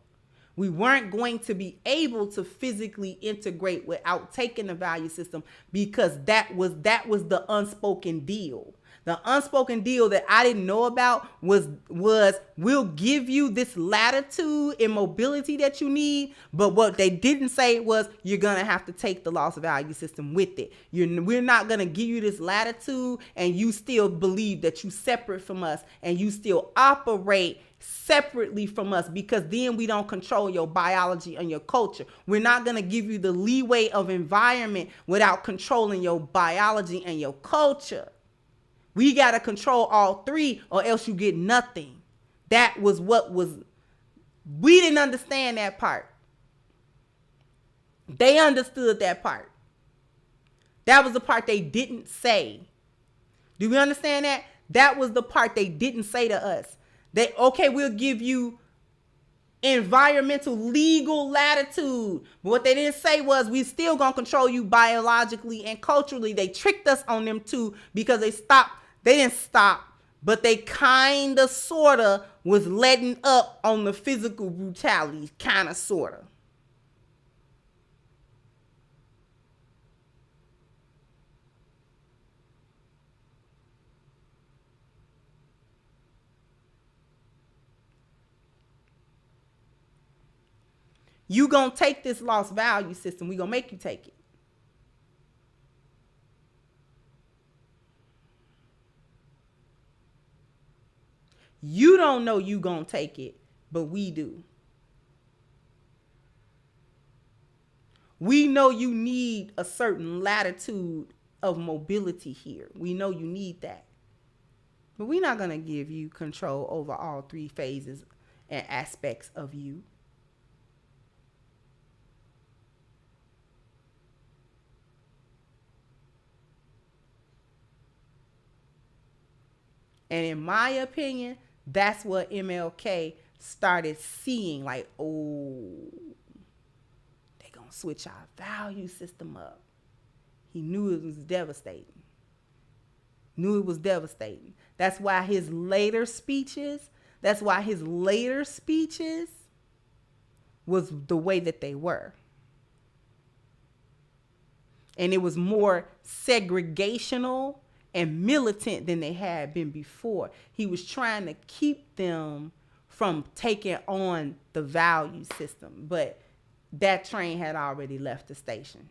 We weren't going to be able to physically integrate without taking the value system, because that was the unspoken deal. The unspoken deal that I didn't know about was we'll give you this latitude and mobility that you need, but what they didn't say was you're gonna have to take the loss value system with it. We're not gonna give you this latitude and you still believe that you separate from us and you still operate separately from us, because then we don't control your biology and your culture. We're not going to give you the leeway of environment without controlling your biology and your culture. We got to control all three or else you get nothing. That was we didn't understand that part. They understood that part. That was the part they didn't say. Do we understand that? That was the part they didn't say to us. Okay, we'll give you environmental legal latitude. But what they didn't say was we still gonna control you biologically and culturally. They tricked us on them too, because they didn't stop, but they kinda sorta was letting up on the physical brutality, kinda sorta. You gonna take this lost value system. We gonna make you take it. You don't know you gonna take it, but we do. We know you need a certain latitude of mobility here. We know you need that. But we're not gonna give you control over all three phases and aspects of you. And in my opinion, that's what MLK started seeing. Like, oh, they gonna switch our value system up. He knew it was devastating. That's why his later speeches was the way that they were. And it was more segregational and militant than they had been before. He was trying to keep them from taking on the value system, but that train had already left the station.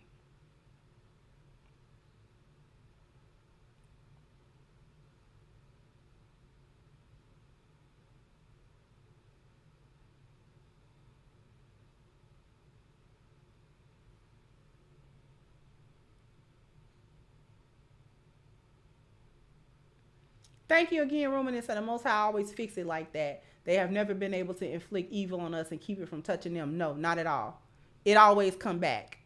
Thank you again, Ruminants, and the Most High always fix it like that. They have never been able to inflict evil on us and keep it from touching them. No, not at all. It always come back.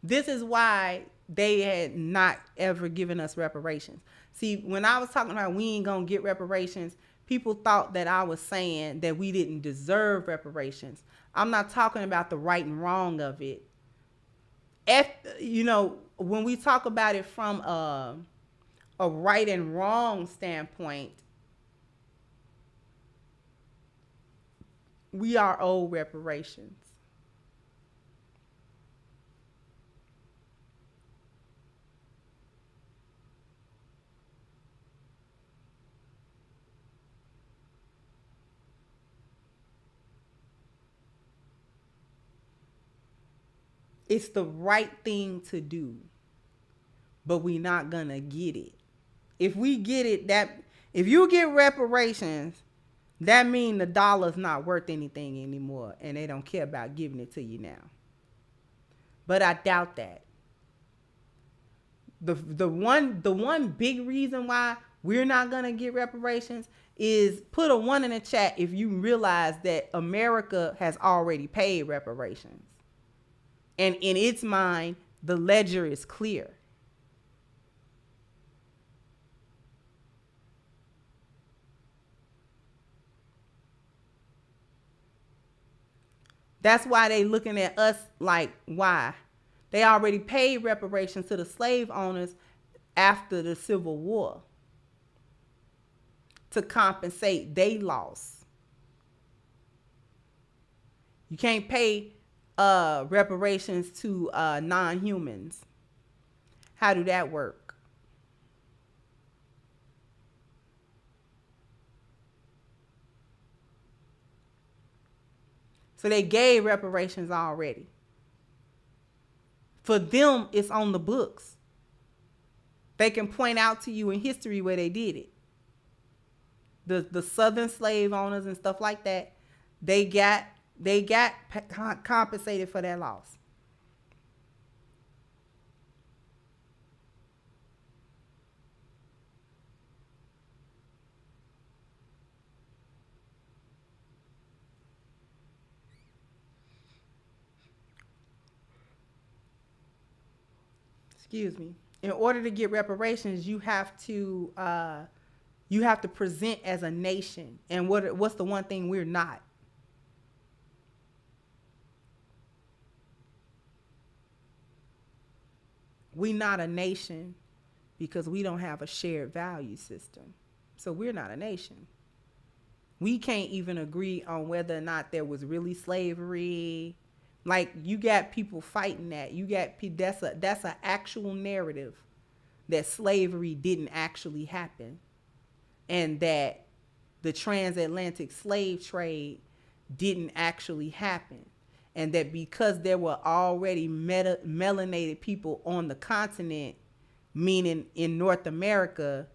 This is why they had not ever given us reparations. See, when I was talking about we ain't gonna get reparations, people thought that I was saying that we didn't deserve reparations. I'm not talking about the right and wrong of it. When we talk about it from a right and wrong standpoint, we are owed reparations. It's the right thing to do, but we're not gonna get it. If we get it, if you get reparations, that means the dollar's not worth anything anymore, and they don't care about giving it to you now. But I doubt that. The one big reason why we're not going to get reparations, is put a 1 in the chat if you realize that America has already paid reparations. And in its mind, the ledger is clear. That's why they looking at us like, why? They already paid reparations to the slave owners after the Civil War to compensate their loss. You can't pay reparations to non-humans. How do that work? So they gave reparations already. For them, it's on the books. They can point out to you in history where they did it. The southern slave owners and stuff like that, they got compensated for their loss. Excuse me. In order to get reparations, you have to present as a nation. And what's the one thing we're not? We're not a nation because we don't have a shared value system. So we're not a nation. We can't even agree on whether or not there was really slavery. Like, you got people fighting that. You got that's an actual narrative that slavery didn't actually happen, and that the transatlantic slave trade didn't actually happen, and that because there were already melanated people on the continent, meaning in North America,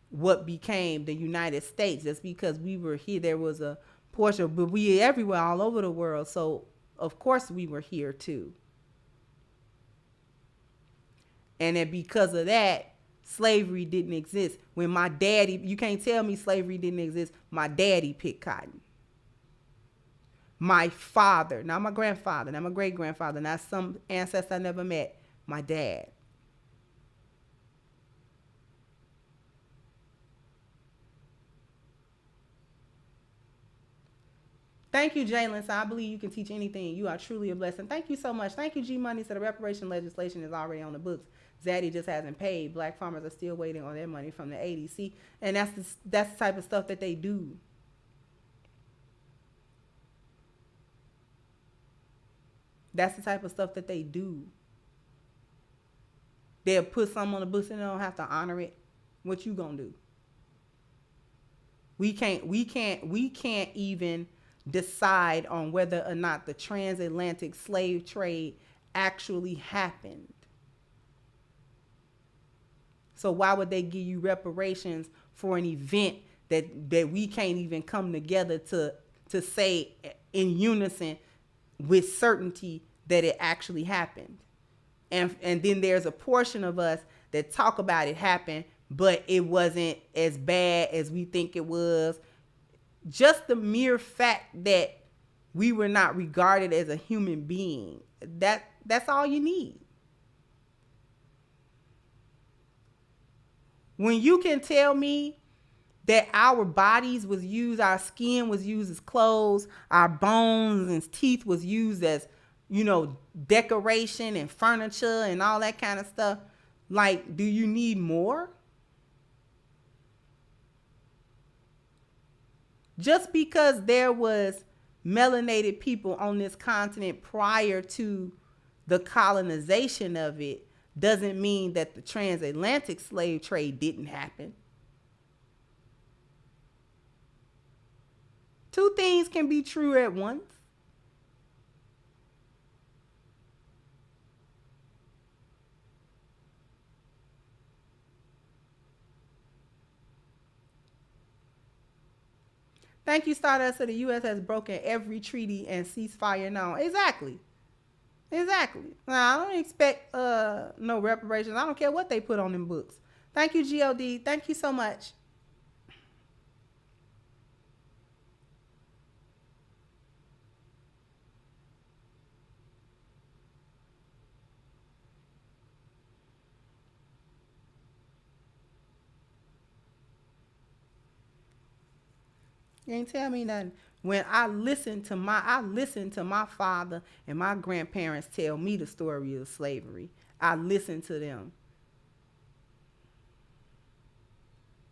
what became the United States, that's because we were here. There was a portion, but we everywhere, all over the world. So of course we were here too. And then because of that, slavery didn't exist. When my daddy, you can't tell me slavery didn't exist. My daddy picked cotton. My father, not my grandfather, not my great-grandfather, not some ancestor I never met, my dad. Thank you, Jalen. So I believe you can teach anything. You are truly a blessing. Thank you so much. Thank you, G Money. So the reparation legislation is already on the books. Zaddy just hasn't paid. Black farmers are still waiting on their money from the 80s. See, and that's the type of stuff that they do. That's the type of stuff that they do. They'll put something on the books and they don't have to honor it. What you gonna do? We can't even decide on whether or not the transatlantic slave trade actually happened. So why would they give you reparations for an event that we can't even come together to say in unison with certainty that it actually happened? And then there's a portion of us that talk about it happened, but it wasn't as bad as we think it was. Just the mere fact that we were not regarded as a human being, that's all you need. When you can tell me that our bodies was used, our skin was used as clothes, our bones and teeth was used as, decoration and furniture and all that kind of stuff, like, do you need more? Just because there was melanated people on this continent prior to the colonization of it doesn't mean that the transatlantic slave trade didn't happen. Two things can be true at once. Thank you, Stardust. So the U.S. has broken every treaty and ceasefire now. Exactly. Now, I don't expect no reparations. I don't care what they put on them books. Thank you, G.O.D. Thank you so much. You ain't tell me nothing. When I listened to my father and my grandparents tell me the story of slavery. I listened to them.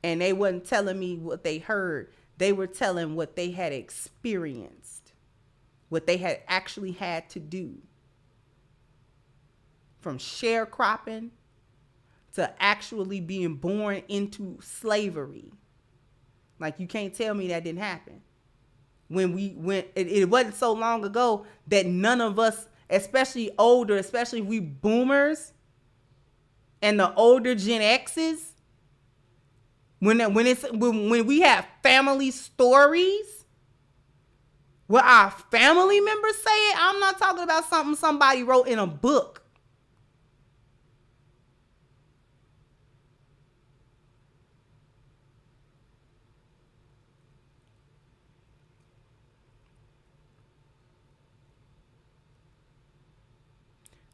And they wasn't telling me what they heard. They were telling what they had experienced. What they had actually had to do. From sharecropping to actually being born into slavery. Like, you can't tell me that didn't happen. It wasn't so long ago that none of us, especially we boomers and the older Gen X's, when we have family stories where our family members say it, I'm not talking about something somebody wrote in a book.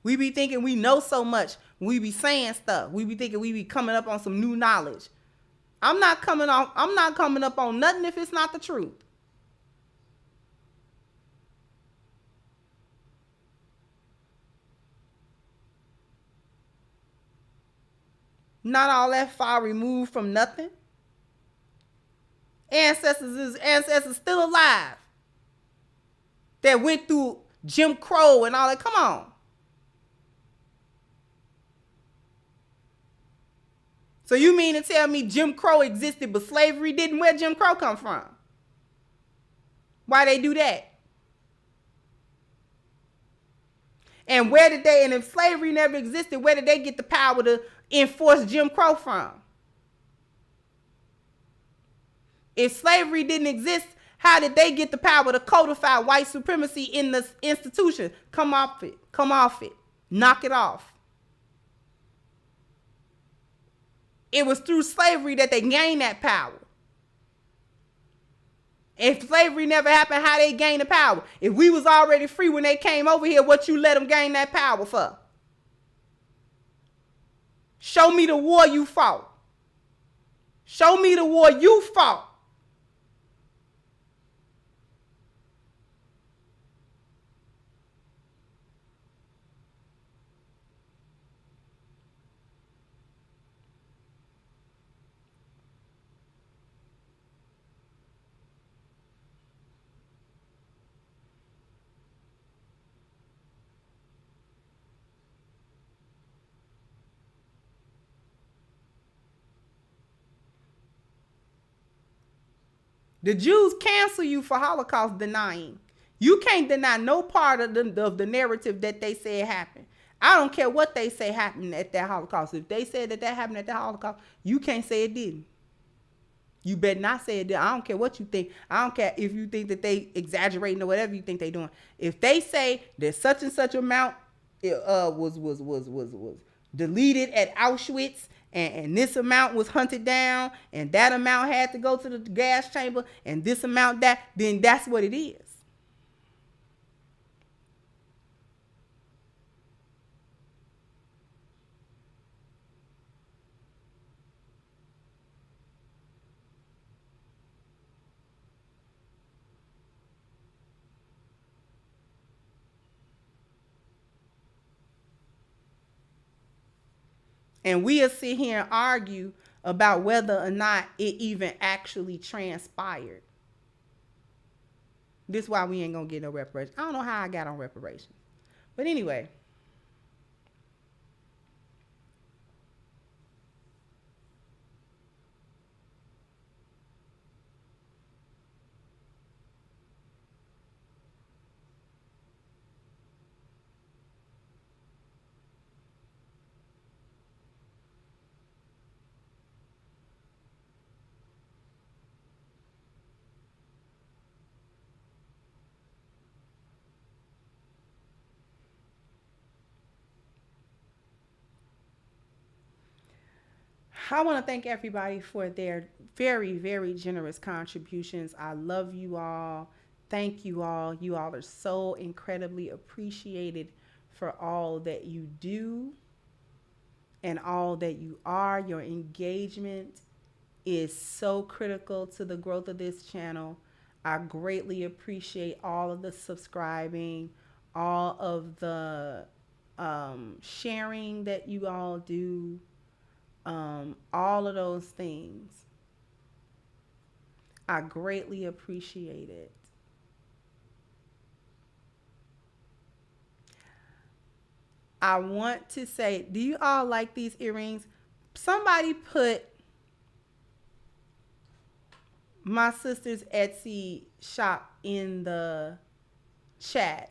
We be thinking we know so much. We be saying stuff. We be thinking we be coming up on some new knowledge. I'm not coming up on nothing if it's not the truth. Not all that far removed from nothing. Ancestors still alive. That went through Jim Crow and all that. Come on. So you mean to tell me Jim Crow existed but slavery didn't? Where Jim Crow come from? Why they do that? And and if slavery never existed, where did they get the power to enforce Jim Crow from? If slavery didn't exist, how did they get the power to codify white supremacy in the institution? Come off it. Knock it off. It was through slavery that they gained that power. If slavery never happened, how they gained the power? If we was already free when they came over here, what you let them gain that power for? Show me the war you fought. Show me the war you fought. The Jews cancel you for Holocaust denying. You can't deny no part of the narrative that they said happened. I don't care what they say happened at that Holocaust. If they said that happened at that Holocaust, you can't say it didn't. You better not say it did. I don't care what you think. I don't care if you think that they exaggerating or whatever you think they doing. If they say that such and such amount was deleted at Auschwitz, and this amount was hunted down, and that amount had to go to the gas chamber, and this amount that, then that's what it is. And we'll sit here and argue about whether or not it even actually transpired. This is why we ain't gonna get no reparations. I don't know how I got on reparations. But anyway. I want to thank everybody for their very, very generous contributions. I love you all. Thank you all. You all are so incredibly appreciated for all that you do and all that you are. Your engagement is so critical to the growth of this channel. I greatly appreciate all of the subscribing, all of the sharing that you all do, all of those things. I greatly appreciate it. I want to say, do you all like these earrings? Somebody put my sister's Etsy shop in the chat.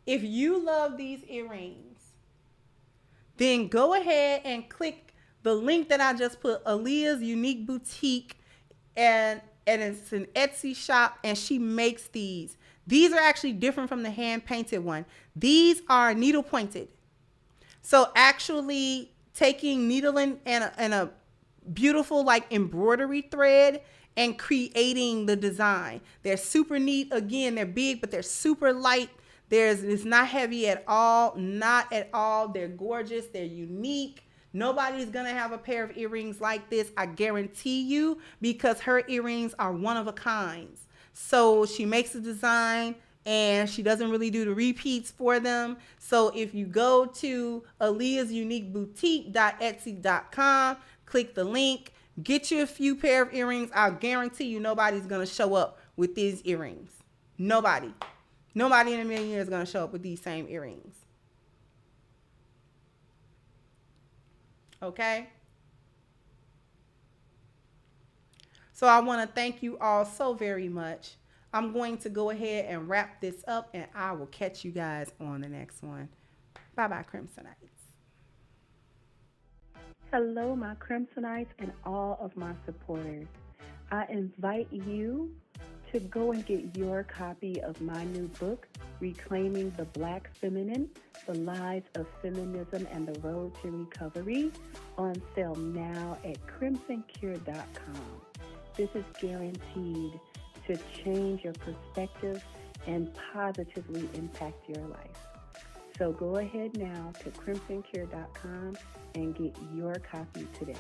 If you love these earrings, then go ahead and click the link that I just put, Aaliyah's Unique Boutique, and it's an Etsy shop, and she makes these. These are actually different from the hand painted one. These are needle pointed. So actually taking needle and a beautiful like embroidery thread and creating the design. They're super neat. Again, they're big, but they're super light. It's not heavy at all. Not at all. They're gorgeous. They're unique. Nobody's gonna have a pair of earrings like this, I guarantee you, because her earrings are one of a kind. So she makes a design and she doesn't really do the repeats for them. So if you go to Aaliyah's Unique Boutique.etsy.com, click the link, get you a few pair of earrings. I'll guarantee you nobody's gonna show up with these earrings. Nobody in a million years is gonna show up with these same earrings. Okay? So I want to thank you all so very much. I'm going to go ahead and wrap this up, and I will catch you guys on the next one. Bye-bye, Crimsonites. Hello, my Crimsonites and all of my supporters. I invite you to go and get your copy of my new book, Reclaiming the Black Feminine, The Lies of Feminism and the Road to Recovery, on sale now at crimsoncure.com. This is guaranteed to change your perspective and positively impact your life. So go ahead now to crimsoncure.com and get your copy today.